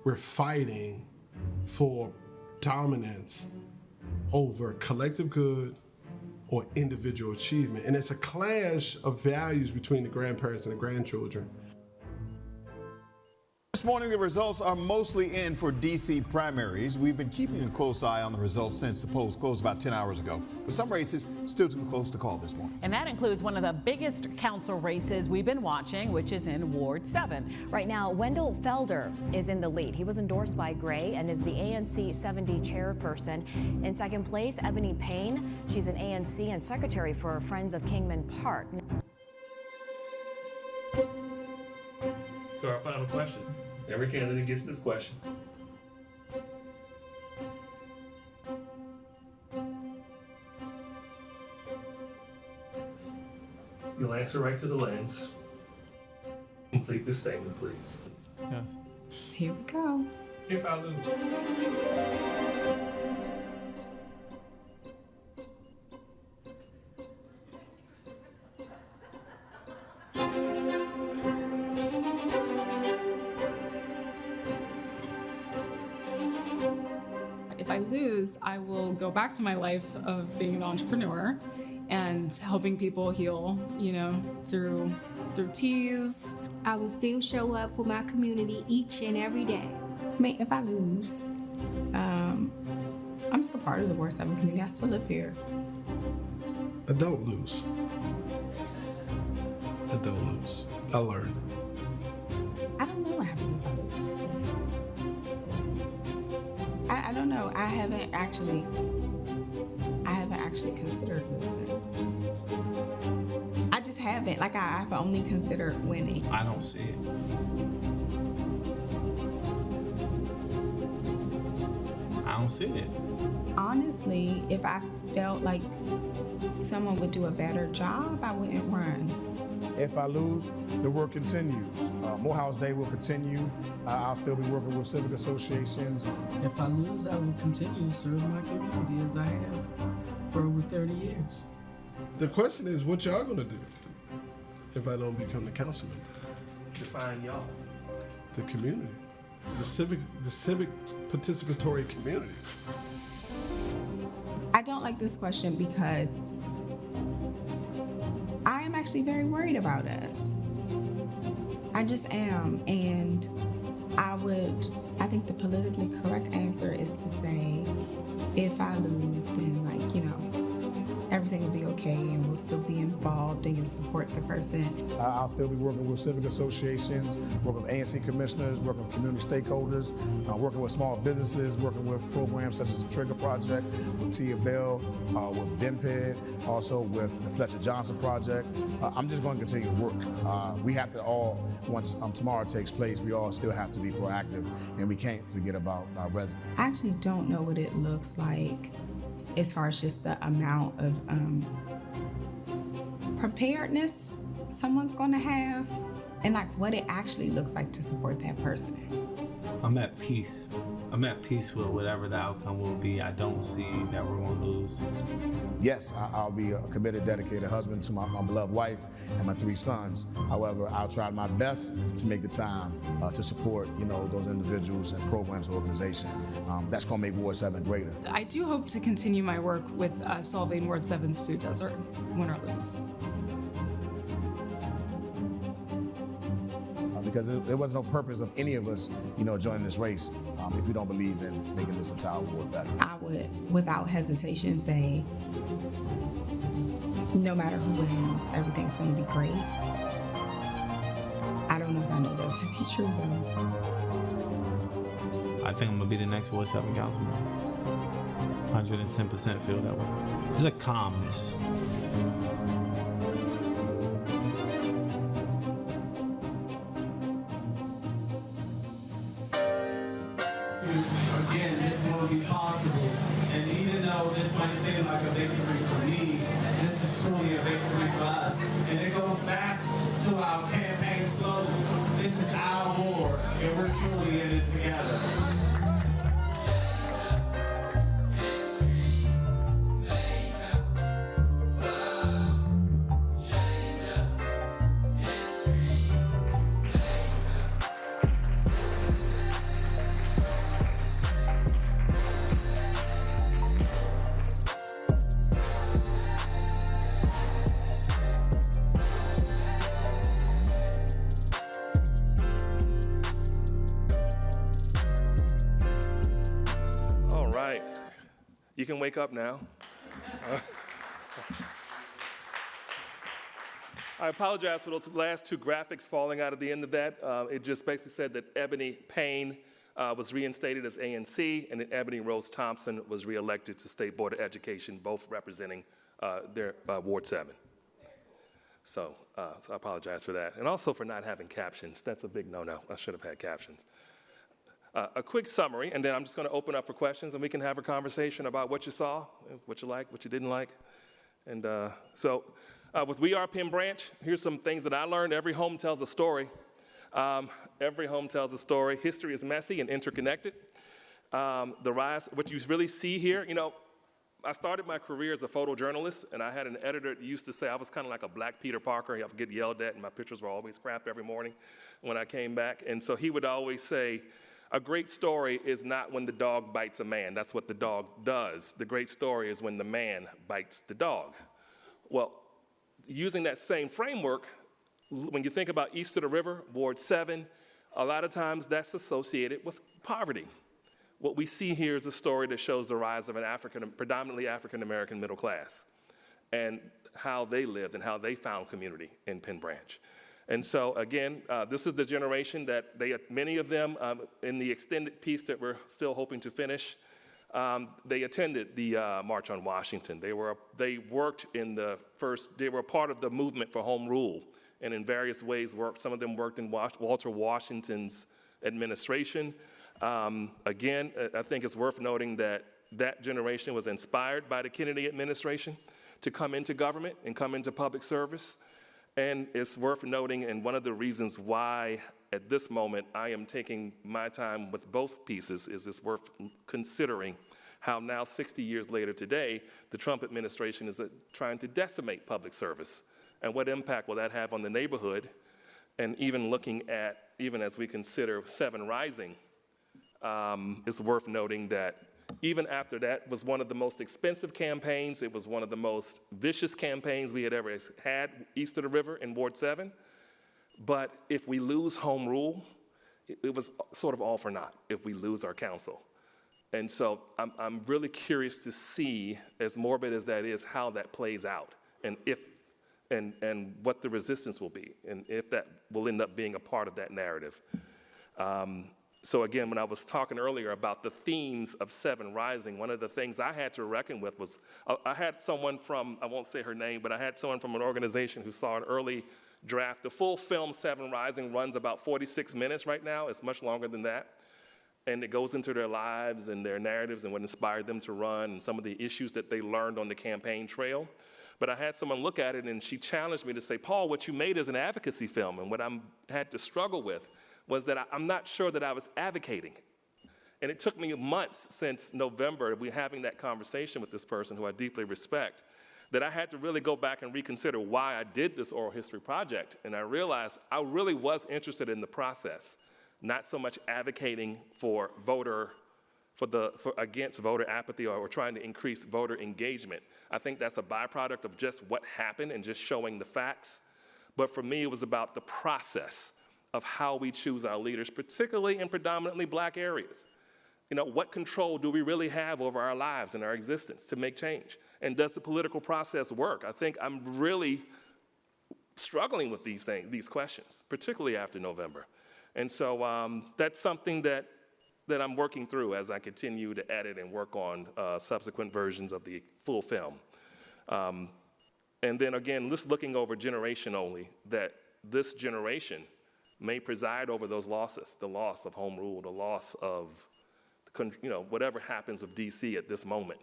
we're fighting for dominance over collective good or individual achievement. And it's a clash of values between the grandparents and the grandchildren. This morning, the results are mostly in for D.C. primaries. We've been keeping a close eye on the results since the polls closed about 10 hours ago. But some races still too close to call this morning. And that includes one of the biggest council races we've been watching, which is in Ward 7. Right now, Wendell Felder is in the lead. He was endorsed by Gray and is the ANC 70 chairperson. In second place, Ebony Payne. She's an ANC and secretary for Friends of Kingman Park. So our final question. Every candidate gets this question. You'll answer right to the lens. Complete this statement, please. Yes. Here we go. If I lose. lose, I will go back to my life of being an entrepreneur and helping people heal, you know, through teas. I will still show up for my community each and every day. I mean, if I lose, I'm still part of the Ward 7 community. I still live here. I don't lose. I don't lose. I learn. I don't know what happened if I lose. I don't know. I haven't actually considered losing. I just haven't. Like I've only considered winning. I don't see it. I don't see it. Honestly, if I felt like someone would do a better job, I wouldn't run. If I lose, the work continues. Morehouse Day will continue. I'll still be working with civic associations. If I lose, I will continue to serve my community as I have for over 30 years. The question is, what y'all gonna do if I don't become the council member? Define y'all. The community, the civic participatory community. I don't like this question because I am actually very worried about us. I just am, and I think the politically correct answer is to say, if I lose, then everything will be okay and we'll still be involved and you'll support the person. I'll still be working with civic associations, working with ANC commissioners, working with community stakeholders, working with small businesses, working with programs such as the Trigger Project, with Tia Bell, with DENPED, also with the Fletcher Johnson Project. I'm just going to continue to work. We have to all, once tomorrow takes place, we all still have to be proactive and we can't forget about our residents. I actually don't know what it looks like as far as just the amount of preparedness someone's going to have and what it actually looks like to support that person. I'm at peace. I'm at peace with whatever the outcome will be. I don't see that we're going to lose. Yes, I'll be a committed, dedicated husband to my beloved wife and my 3 sons. However, I'll try my best to make the time to support, those individuals and programs and organizations. That's going to make Ward 7 greater. I do hope to continue my work with solving Ward 7's food desert, win or lose. Because there was no purpose of any of us, joining this race if we don't believe in making this entire ward better. I would, without hesitation, say no matter who wins, everything's going to be great. I don't know if I know that to be true, though. I think I'm going to be the next Ward 7 councilman. 110% feel that way. There's a calmness. Again, this will be possible. And even though this might seem like a victory for me, this is truly a victory for us. And it goes back to our campaign slogan. This is our war, and we're truly in this together. You can wake up now. I apologize for those last 2 graphics falling out at the end of that. It just basically said that Ebony Payne was reinstated as ANC, and that Ebony Rose Thompson was reelected to State Board of Education, both representing their Ward 7. So I apologize for that. And also for not having captions. That's a big no-no. I should have had captions. A quick summary, and then I'm just going to open up for questions, and we can have a conversation about what you saw, what you liked, what you didn't like. And so with We Are Penn Branch, here's some things that I learned. Every home tells a story. Every home tells a story. History is messy and interconnected. The rise, what you really see here, I started my career as a photojournalist, and I had an editor that used to say I was kind of like a black Peter Parker. I would get yelled at, and my pictures were always crap every morning when I came back. And so he would always say, A great story is not when the dog bites a man. That's what the dog does. The great story is when the man bites the dog. Well, using that same framework, when you think about East of the River, Ward 7, a lot of times that's associated with poverty. What we see here is a story that shows the rise of an predominantly African-American middle class and how they lived and how they found community in Penn Branch. And so again, this is the generation that many of them in the extended piece that we're still hoping to finish, they attended the March on Washington. They worked in they were part of the movement for home rule, and in various ways some of them worked in Walter Washington's administration. Again, I think it's worth noting that that generation was inspired by the Kennedy administration to come into government and come into public service. And it's worth noting, and one of the reasons why at this moment I am taking my time with both pieces is it's worth considering how now 60 years later today, the Trump administration is trying to decimate public service. And what impact will that have on the neighborhood? And even looking at, even as we consider 7 Rising, it's worth noting that even after that was one of the most expensive campaigns. It was one of the most vicious campaigns we had ever had east of the river in Ward 7. But if we lose home rule, it was sort of all for naught if we lose our council. And so I'm really curious to see, as morbid as that is, how that plays out and what the resistance will be and if that will end up being a part of that narrative. So again, when I was talking earlier about the themes of 7 Rising, one of the things I had to reckon with was, I had someone from, I won't say her name, but I had someone from an organization who saw an early draft. The full film 7 Rising runs about 46 minutes right now. It's much longer than that. And it goes into their lives and their narratives and what inspired them to run and some of the issues that they learned on the campaign trail. But I had someone look at it and she challenged me to say, Paul, what you made is an advocacy film. And what I had to struggle with was that I'm not sure that I was advocating. And it took me months since November, we having that conversation with this person who I deeply respect, that I had to really go back and reconsider why I did this oral history project. And I realized I really was interested in the process, not so much advocating for against voter apathy or trying to increase voter engagement. I think that's a byproduct of just what happened and just showing the facts. But for me, it was about the process of how we choose our leaders, particularly in predominantly Black areas. You know, what control do we really have over our lives and our existence to make change? And does the political process work? I think I'm really struggling with these questions, particularly after November. And so that's something that I'm working through as I continue to edit and work on subsequent versions of the full film. And then again, just looking over generation only, that this generation may preside over those losses, the loss of home rule, the loss of, whatever happens of DC at this moment,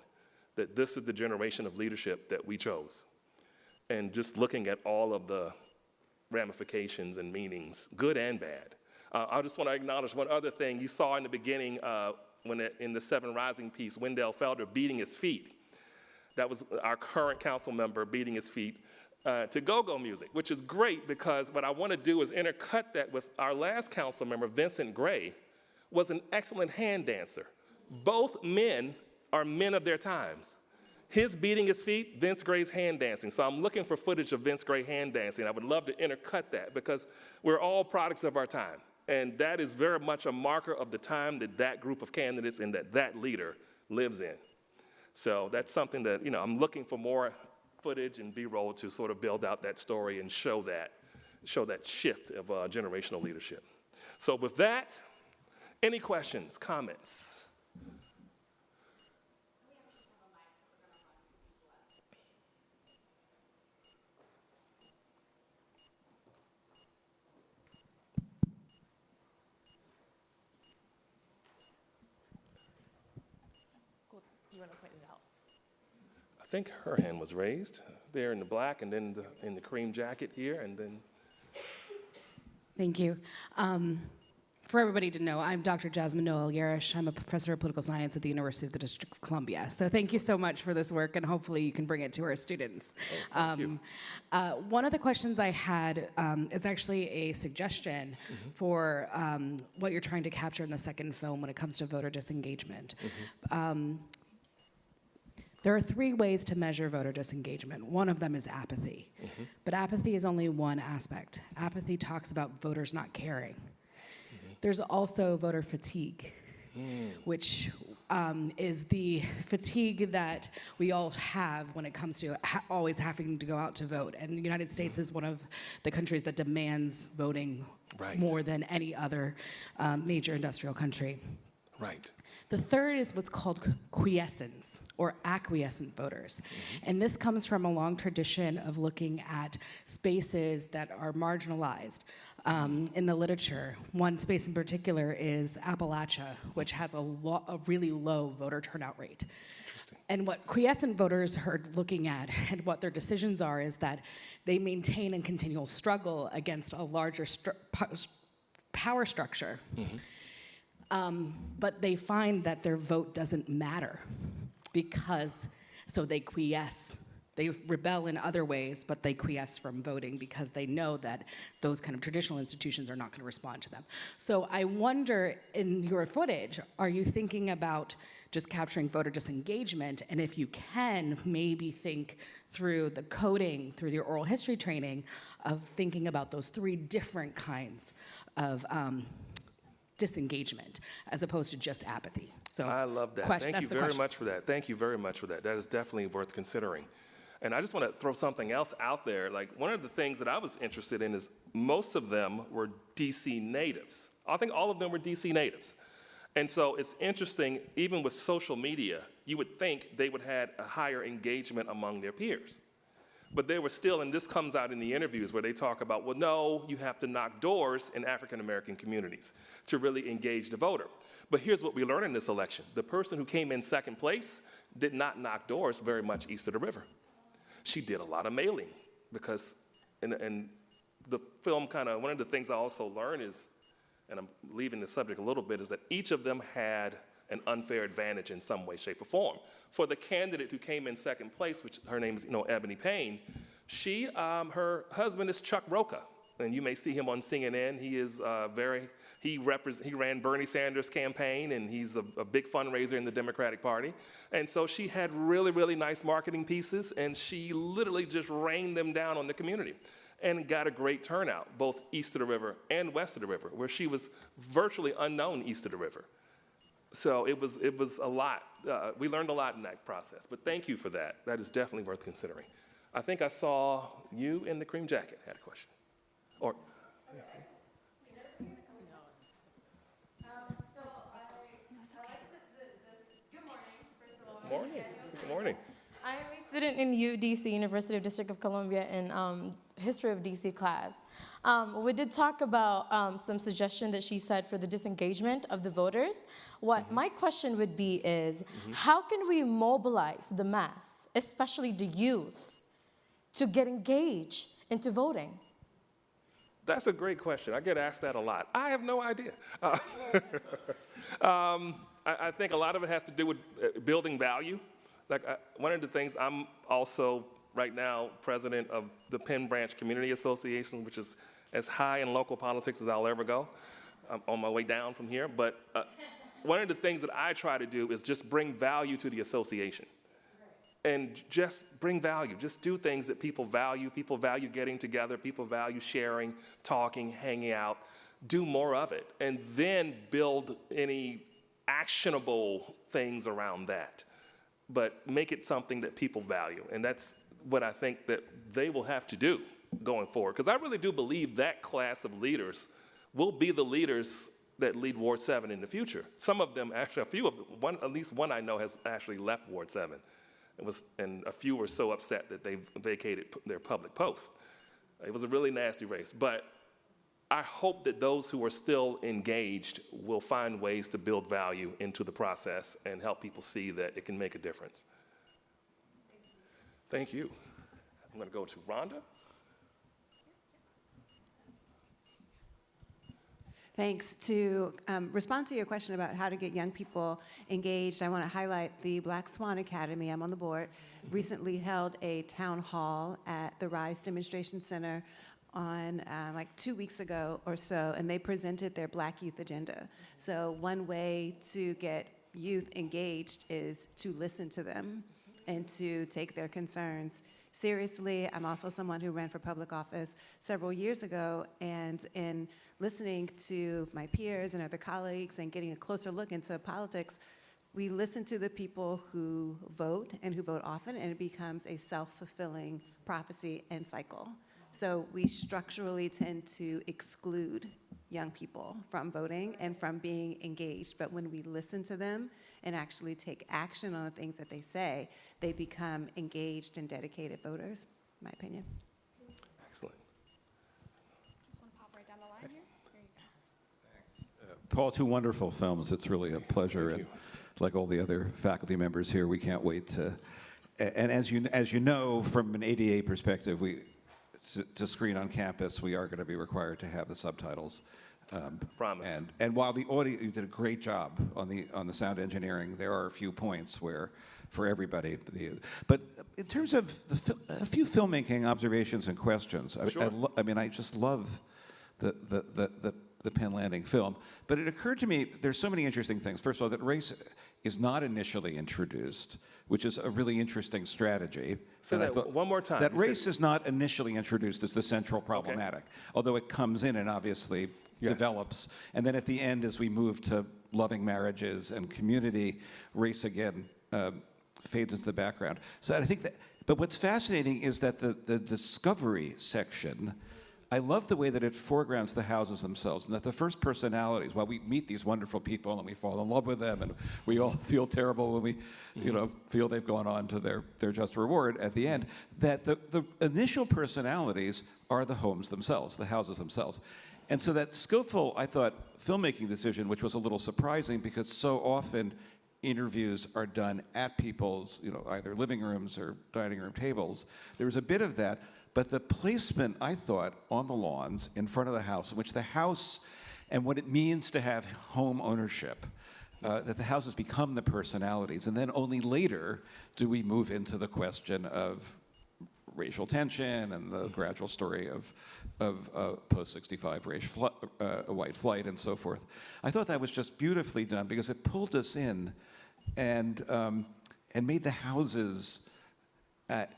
that this is the generation of leadership that we chose. And just looking at all of the ramifications and meanings, good and bad. I just want to acknowledge one other thing. You saw in the beginning, in the 7 Rising piece, Wendell Felder beating his feet. That was our current council member beating his feet to go-go music, which is great because what I want to do is intercut that with our last council member, Vincent Gray, was an excellent hand dancer. Both men are men of their times. His beating his feet, Vince Gray's hand dancing. So I'm looking for footage of Vince Gray hand dancing. I would love to intercut that because we're all products of our time. And that is very much a marker of the time that group of candidates and that leader lives in. So that's something that, I'm looking for more footage and B-roll to sort of build out that story and show that shift of generational leadership. So with that, any questions, comments? You want to point it out? I think her hand was raised there in the black and then in the cream jacket here and then. Thank you. for everybody to know, I'm Dr. Jasmine Noel Yarish. I'm a professor of political science at the University of the District of Columbia. So thank you so much for this work, and hopefully you can bring it to our students. Thank you. One of the questions I had is actually a suggestion for what you're trying to capture in the second film when it comes to voter disengagement. There are 3 ways to measure voter disengagement. One of them is apathy. But apathy is only one aspect. Apathy talks about voters not caring. There's also voter fatigue, which is the fatigue that we all have when it comes to always having to go out to vote. And the United States is one of the countries that demands voting more than any other major industrial country. Right. The third is what's called quiescence, or acquiescent voters. And this comes from a long tradition of looking at spaces that are marginalized in the literature. One space in particular is Appalachia, which has a really low voter turnout rate. And what quiescent voters are looking at and what their decisions are is that they maintain a continual struggle against a larger power structure. But they find that their vote doesn't matter so they quiesce. They rebel in other ways, but they quiesce from voting because they know that those kind of traditional institutions are not going to respond to them. So I wonder, in your footage, are you thinking about just capturing voter disengagement? And if you can, maybe think through the coding, through your oral history training, of thinking about those 3 different kinds of disengagement as opposed to just apathy. So I love that. Thank you very much for that. Thank you very much for that. That is definitely worth considering. And I just want to throw something else out there. Like, one of the things that I was interested in is most of them were DC natives. I think all of them were DC natives. And so it's interesting, even with social media, you would think they would have a higher engagement among their peers. But they were still, and this comes out in the interviews where they talk about, well, no, you have to knock doors in African-American communities to really engage the voter. But here's what we learned in this election. The person who came in second place did not knock doors very much east of the river. She did a lot of mailing because, and the film kind of, one of the things I also learned is, and I'm leaving the subject a little bit, is that each of them had an unfair advantage in some way, shape, or form. For the candidate who came in second place, which her name is Ebony Payne, her husband is Chuck Rocha, and you may see him on CNN. He is he ran Bernie Sanders' campaign, and he's a big fundraiser in the Democratic Party. And so she had really, really nice marketing pieces, and she literally just rained them down on the community and got a great turnout, both east of the river and west of the river, where she was virtually unknown east of the river. So it was a lot. We learned a lot in that process, but thank you for that. That is definitely worth considering. I think I saw you in the cream jacket had a question. Or, Good morning. I am a student in UDC, University of District of Columbia, in History of DC class. We did talk about some suggestion that she said for the disengagement of the voters. What my question would be is, how can we mobilize the mass, especially the youth, to get engaged into voting? That's a great question. I get asked that a lot. I have no idea. I think a lot of it has to do with building value. Like, one of the things, I'm also right now president of the Penn Branch Community Association, which is as high in local politics as I'll ever go. I'm on my way down from here. But one of the things that I try to do is just bring value to the association. And just bring value. Just do things that people value. People value getting together. People value sharing, talking, hanging out. Do more of it. And then build any actionable things around that. But make it something that people value. And that's what I think that they will have to do going forward. Because I really do believe that class of leaders will be the leaders that lead Ward 7 in the future. Some of them, actually, at least one I know has actually left Ward 7. And a few were so upset that they vacated their public posts. It was a really nasty race. But I hope that those who are still engaged will find ways to build value into the process and help people see that it can make a difference. Thank you. I'm going to go to Rhonda. Thanks. To respond to your question about how to get young people engaged, I want to highlight the Black Swan Academy. I'm on the board. Recently held a town hall at the Rise Demonstration Center on like 2 weeks ago or so, and they presented their Black Youth Agenda. So one way to get youth engaged is to listen to them and to take their concerns seriously. I'm also someone who ran for public office several years ago, and in listening to my peers and other colleagues and getting a closer look into politics, we listen to the people who vote and who vote often, and it becomes a self-fulfilling prophecy and cycle. So we structurally tend to exclude young people from voting and from being engaged. But when we listen to them and actually take action on the things that they say, they become engaged and dedicated voters, in my opinion. Excellent. Just want to pop right down the line here. There you go. Paul, two wonderful films. It's really a pleasure. And like all the other faculty members here, we can't wait to. And as you know, from an ADA perspective, to screen on campus, we are going to be required to have the subtitles. Promise. And while the audio, you did a great job on the sound engineering, there are a few points where, for everybody, but in terms of a few filmmaking observations and questions, Sure. I mean, I just love the Penn Landing film. But it occurred to me, there's so many interesting things. First of all, that race is not initially introduced, which is a really interesting strategy. Say that one more time. That You race said- is not initially introduced as the central problematic, although it comes in and obviously develops. And then at the end, as we move to loving marriages and community, race again fades into the background. So I think that, but what's fascinating is that the discovery section, I love the way that it foregrounds the houses themselves, and that the first personalities, while we meet these wonderful people and we fall in love with them, and we all feel terrible when we, feel they've gone on to their just reward at the end, that the initial personalities are the homes themselves, the houses themselves. And so that skillful, I thought, filmmaking decision, which was a little surprising because so often interviews are done at people's, either living rooms or dining room tables. There was a bit of that. But the placement, I thought, on the lawns in front of the house, in which the house and what it means to have home ownership, that the houses become the personalities. And then only later do we move into the question of racial tension and the gradual story of post-65 white flight and so forth. I thought that was just beautifully done because it pulled us in and made the houses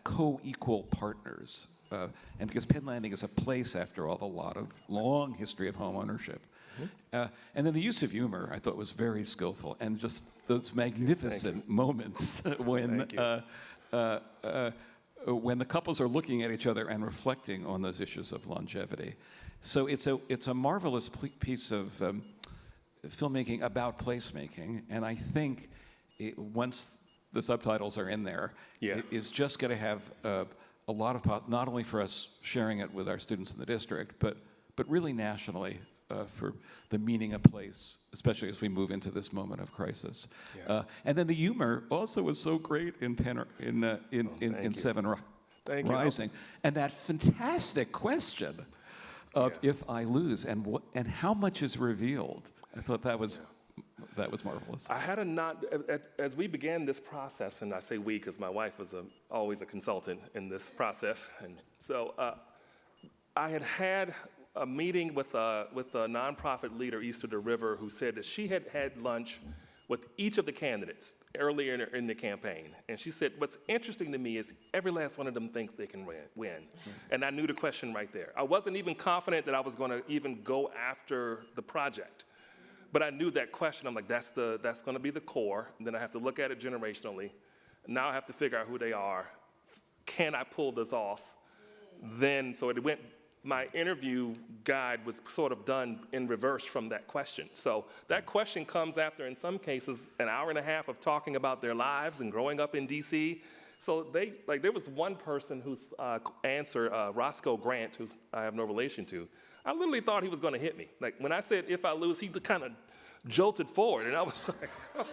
co-equal partners. And because Penn Landing is a place, after all, with a lot of long history of home ownership. And then the use of humor, I thought, was very skillful, and just those magnificent moments when the couples are looking at each other and reflecting on those issues of longevity. So it's a marvelous piece of filmmaking about placemaking, and I think once the subtitles are in there, it is just going to have a lot of, not only for us sharing it with our students in the district, but really nationally for the meaning of place, especially as we move into this moment of crisis. And then the humor also was so great in Seven Rising, and that fantastic question of if I lose and how much is revealed. I thought that was marvelous. I had as we began this process, and I say we because my wife was always a consultant in this process, and so I had a meeting with a nonprofit leader east of the river who said that she had had lunch with each of the candidates earlier in the campaign, and she said, what's interesting to me is every last one of them thinks they can win. And I knew the question right there. I wasn't even confident that I was going to even go after the project. But I knew that question. I'm like, that's going to be the core. And then I have to look at it generationally. Now I have to figure out who they are. Can I pull this off? Then, so it went. My interview guide was sort of done in reverse from that question. So that question comes after, in some cases, an hour and a half of talking about their lives and growing up in D.C. So there was one person whose answer, Roscoe Grant, who I have no relation to. I literally thought he was going to hit me. Like, when I said, if I lose, he kind of jolted forward, and I was like, oh.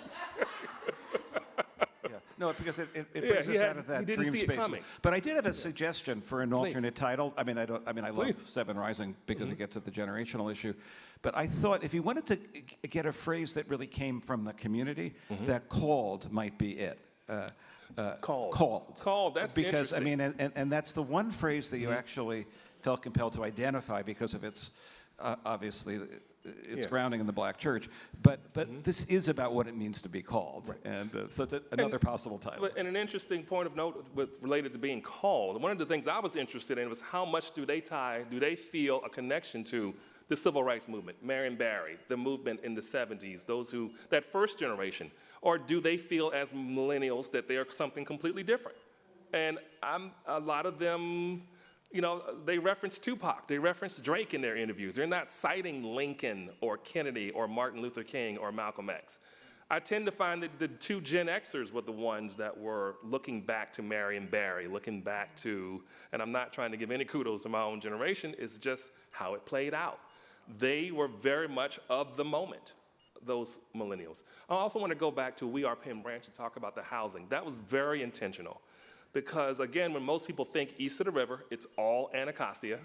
no, because it Yeah, brings us out of he that didn't dream see it space. coming. But I did have a suggestion for an alternate title. I mean, I love Please. Seven Rising because it gets at the generational issue. But I thought if you wanted to get a phrase that really came from the community, that called might be it. Called. That's because I interesting. mean, and that's the one phrase that you actually felt compelled to identify because of its obviously its grounding in the Black church. But this is about what it means to be called, and so it's another possible title. And an interesting point of note related to being called. One of the things I was interested in was how much do they feel a connection to the civil rights movement, Marion Barry, the movement in the 70s, that first generation, or do they feel as millennials that they are something completely different? And a lot of them, they reference Tupac, they reference Drake in their interviews. They're not citing Lincoln or Kennedy or Martin Luther King or Malcolm X. I tend to find that the two Gen Xers were the ones that were looking back to Marion Barry, looking back to, and I'm not trying to give any kudos to my own generation, it's just how it played out. They were very much of the moment, those millennials. I also want to go back to We Are Penn Branch and talk about the housing. That was very intentional because, again, when most people think east of the river, it's all Anacostia,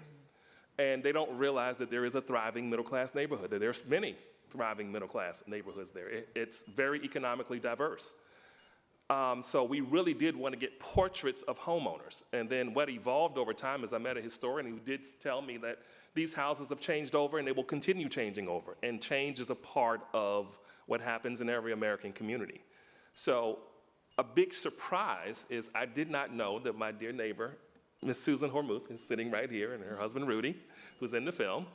and they don't realize that there is a thriving middle-class neighborhood, that there's many thriving middle-class neighborhoods there. It's very economically diverse. So we really did want to get portraits of homeowners. And then what evolved over time is I met a historian who did tell me that these houses have changed over and they will continue changing over. And change is a part of what happens in every American community. So a big surprise is I did not know that my dear neighbor, Miss Susan Hormuth, who's sitting right here, and her husband Rudy, who's in the film,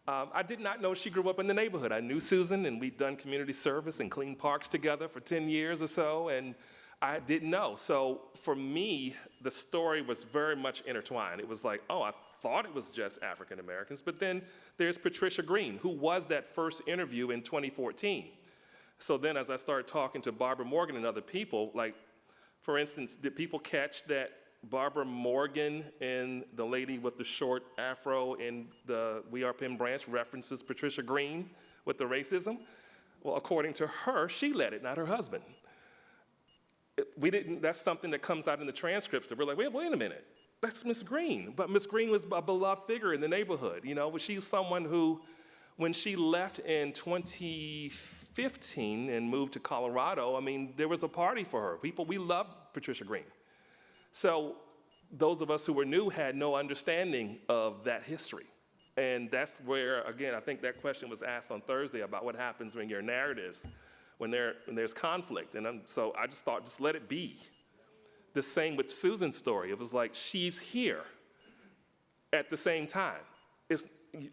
I did not know she grew up in the neighborhood. I knew Susan, and we'd done community service and clean parks together for 10 years or so, and I didn't know. So for me, the story was very much intertwined. It was like, oh, I thought it was just African Americans, but then there's Patricia Green, who was that first interview in 2014. So then as I started talking to Barbara Morgan and other people, like, for instance, did people catch that Barbara Morgan and the lady with the short afro in the We Are Penn Branch references Patricia Green with the racism? Well, according to her, she led it, not her husband. That's something that comes out in the transcripts that we're like, wait a minute, that's Miss Green. But Miss Green was a beloved figure in the neighborhood. She's someone who, when she left in 2015 and moved to Colorado, I mean, there was a party for her. We loved Patricia Green. So those of us who were new had no understanding of that history. And that's where, again, I think that question was asked on Thursday about what happens when your narratives, when there's conflict. And so I just thought, just let it be. The same with Susan's story. It was like, she's here at the same time.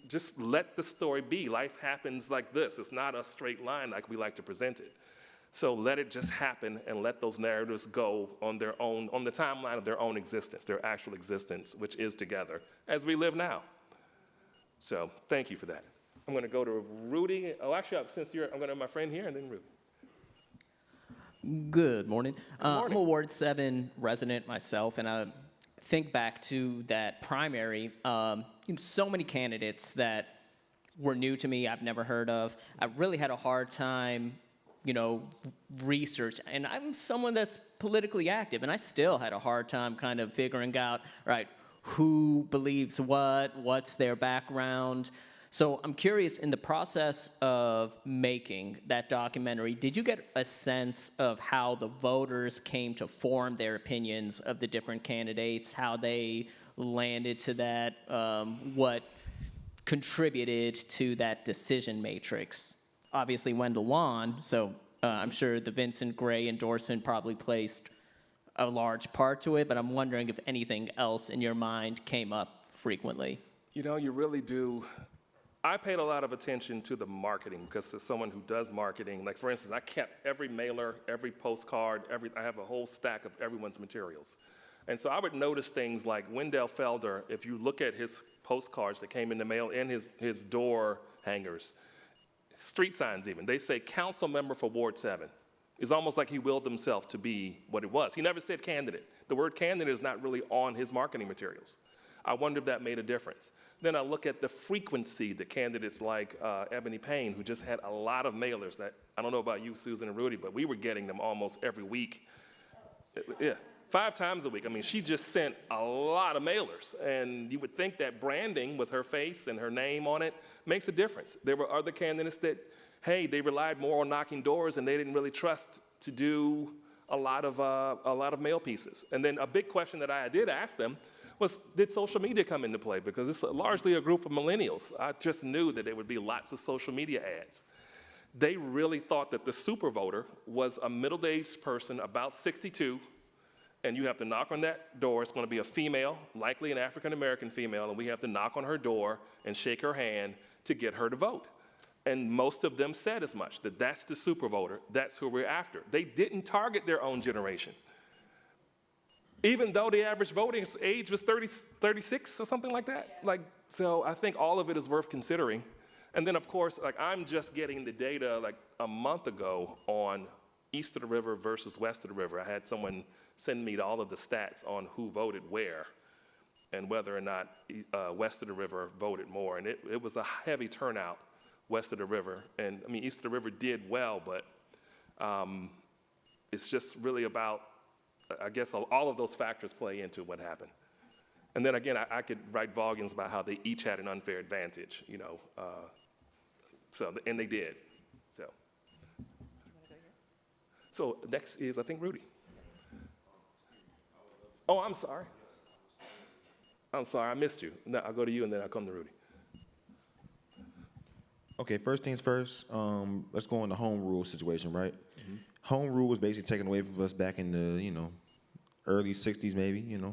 Just let the story be. Life happens like this. It's not a straight line like we like to present it. So let it just happen and let those narratives go on their own, on the timeline of their own existence, their actual existence, which is together as we live now. So thank you for that. I'm going to go to Rudy. Oh, actually, I'm going to have my friend here and then Rudy. Good morning. I'm a Ward 7 resident myself, and I think back to that primary. So many candidates that were new to me, I've never heard of. I really had a hard time research, and I'm someone that's politically active, and I still had a hard time kind of figuring out, right, who believes what's their background. So I'm curious, in the process of making that documentary, did you get a sense of how the voters came to form their opinions of the different candidates, how they landed to that, what contributed to that decision matrix? Obviously Wendell won, so I'm sure the Vincent Gray endorsement probably placed a large part to it, but I'm wondering if anything else in your mind came up frequently. You really do. I paid a lot of attention to the marketing because as someone who does marketing, like for instance, I kept every mailer, every postcard, I have a whole stack of everyone's materials. And so I would notice things like Wendell Felder, if you look at his postcards that came in the mail and his door hangers, street signs even, they say council member for Ward 7. It's almost like he willed himself to be what it was. He never said candidate. The word candidate is not really on his marketing materials. I wonder if that made a difference. Then I look at the frequency that candidates like Ebony Payne, who just had a lot of mailers that, I don't know about you, Susan and Rudy, but we were getting them almost every week. Yeah, 5 times a week. I mean, she just sent a lot of mailers, and you would think that branding with her face and her name on it makes a difference. There were other candidates that, hey, they relied more on knocking doors, and they didn't really trust to do a lot of mail pieces. And then a big question that I did ask them was, did social media come into play? Because it's largely a group of millennials. I just knew that there would be lots of social media ads. They really thought that the super voter was a middle-aged person, about 62, and you have to knock on that door. It's going to be a female, likely an African-American female, and we have to knock on her door and shake her hand to get her to vote. And most of them said as much, that that's the super voter, that's who we're after. They didn't target their own generation. Even though the average voting age was 36 or something like that. So I think all of it is worth considering. And then, of course, I'm just getting the data a month ago on east of the river versus west of the river. I had someone send me all of the stats on who voted where and whether or not west of the river voted more. And it was a heavy turnout west of the river. And I mean, east of the river did well, but it's just really about, I guess all of those factors play into what happened. And then again, I could write volumes about how they each had an unfair advantage, and they did. So next is, I think, Rudy. Oh, I'm sorry. I'm sorry, I missed you. No, I'll go to you and then I'll come to Rudy. Okay, first things first, let's go on the home rule situation, right? Mm-hmm. Home rule was basically taken away from us back in the, early 60s maybe, Mm-hmm.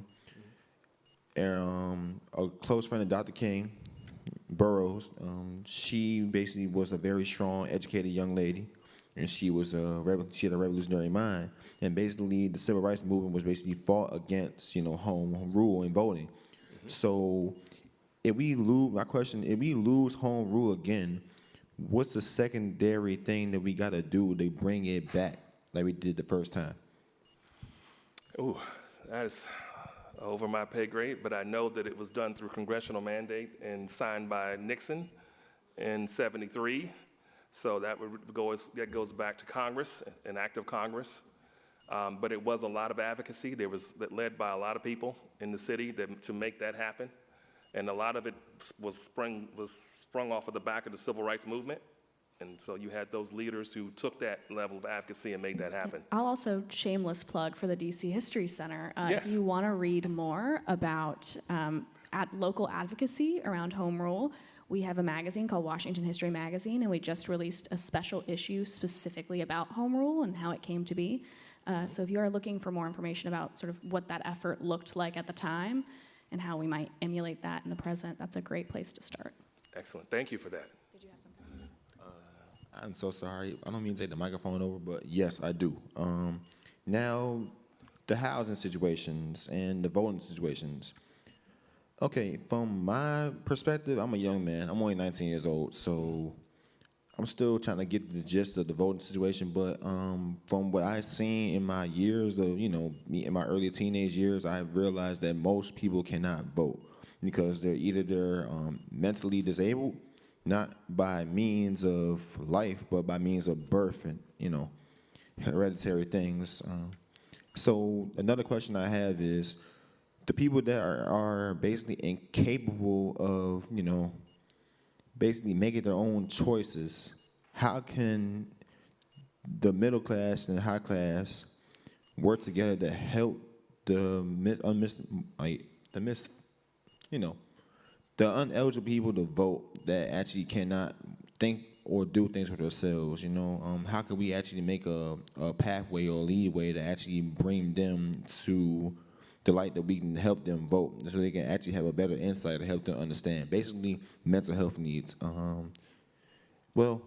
And a close friend of Dr. King, Burroughs, she basically was a very strong, educated young lady, and she had a revolutionary mind. And basically, the civil rights movement was basically fought against, home rule and voting. Mm-hmm. So, if we lose home rule again, what's the secondary thing that we got to do to bring it back like we did the first time? Ooh, that is over my pay grade, but I know that it was done through congressional mandate and signed by Nixon in '73. So that goes back to Congress, an act of Congress. But it was a lot of advocacy. That led by a lot of people in the city to make that happen. And a lot of it was sprung off of the back of the civil rights movement. And so you had those leaders who took that level of advocacy and made that happen. I'll also shameless plug for the DC History Center. Yes. If you want to read more about local advocacy around home rule, we have a magazine called Washington History Magazine, and we just released a special issue specifically about home rule and how it came to be. So if you are looking for more information about sort of what that effort looked like at the time and how we might emulate that in the present, that's a great place to start. Excellent. Thank you for that. Did you have something? I'm so sorry. I don't mean to take the microphone over, but yes, I do. Now, the housing situations and the voting situations. Okay, from my perspective, I'm a young man. I'm only 19 years old, so I'm still trying to get the gist of the voting situation. But from what I've seen in my years of, in my early teenage years, I've realized that most people cannot vote because they're mentally disabled, not by means of life, but by means of birth and, hereditary things. So another question I have is, the people that are basically incapable of, basically making their own choices, how can the middle class and the high class work together to help the uneligible people to vote that actually cannot think or do things for themselves? How can we actually make a pathway or a leadway to actually bring them to the light that we can help them vote so they can actually have a better insight to help them understand. Basically, mental health needs. Well,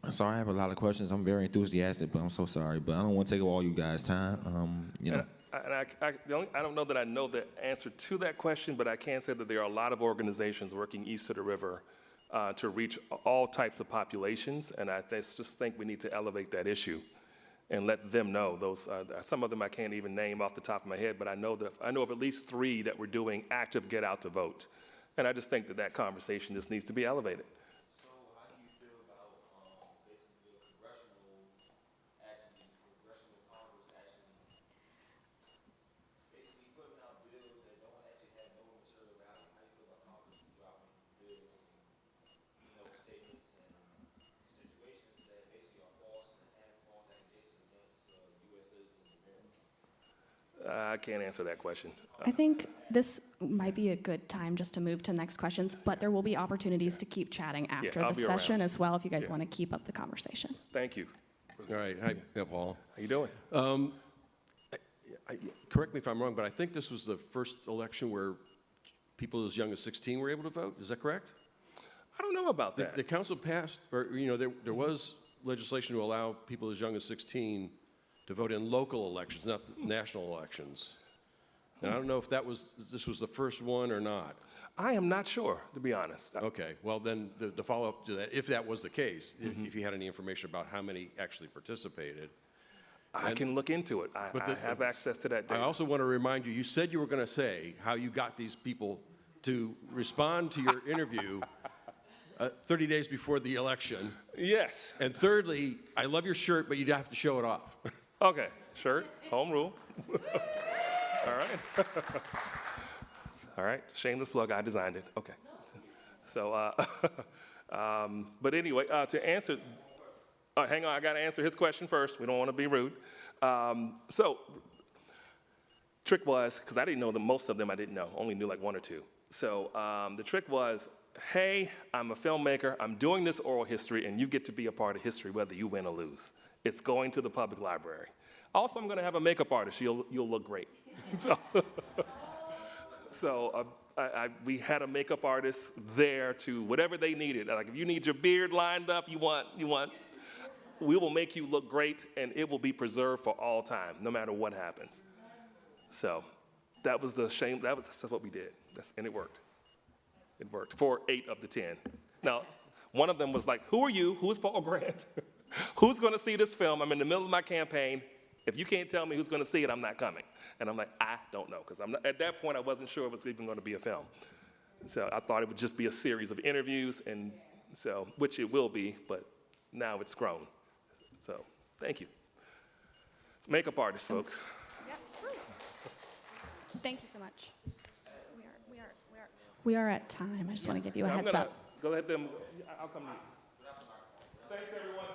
I'm sorry, I have a lot of questions. I'm very enthusiastic, but I'm so sorry. But I don't want to take up all you guys' time. I don't know that I know the answer to that question, but I can say that there are a lot of organizations working east of the river to reach all types of populations, and I just think we need to elevate that issue and let them know. Those some of them I can't even name off the top of my head, but I know of at least 3 that we're doing active get out to vote, and I just think that conversation just needs to be elevated. So how do you feel about basically congressional Congress actually I can't answer that question. I think this might be a good time just to move to next questions, but there will be opportunities to keep chatting after I'll the be session around. as well if you guys want to keep up the conversation. Thank you. All right. Hi, Paul. How you doing? Correct me if I'm wrong, but I think this was the first election where people as young as 16 were able to vote. Is that correct? I don't know about that. The council passed, or there was legislation to allow people as young as 16 to vote in local elections, not national elections. And I don't know if this was the first one or not. I am not sure, to be honest. Okay, well then the follow-up to that, if that was the case, if you had any information about how many actually participated. I can look into it. I have access to that data. I also want to remind you, you said you were going to say how you got these people to respond to your interview 30 days before the election. Yes. And thirdly, I love your shirt, but you'd have to show it off. Okay, shirt, home rule. All right. All right, shameless plug, I designed it. Okay. So, but anyway, to answer, hang on, I got to answer his question first. We don't want to be rude. So, trick was, because I didn't know most of them I didn't know, only knew like one or two. So the trick was, hey, I'm a filmmaker, I'm doing this oral history, and you get to be a part of history whether you win or lose. It's going to the public library. Also, I'm going to have a makeup artist. You'll look great. So, we had a makeup artist there to whatever they needed. Like if you need your beard lined up, we will make you look great, and it will be preserved for all time, no matter what happens. So that was that's what we did, and it worked. It worked for 8 of the 10. Now, one of them was like, who are you? Who is Paul Grant? Who's going to see this film? I'm in the middle of my campaign. If you can't tell me who's going to see it, I'm not coming. And I'm like, I don't know, because at that point, I wasn't sure it was even going to be a film. So I thought it would just be a series of interviews, and so which it will be, but now it's grown. So thank you. Makeup artist, folks. Thank you so much. We are at time. I just want to give you a heads up. Go ahead, I'll come to you. Thanks, everyone.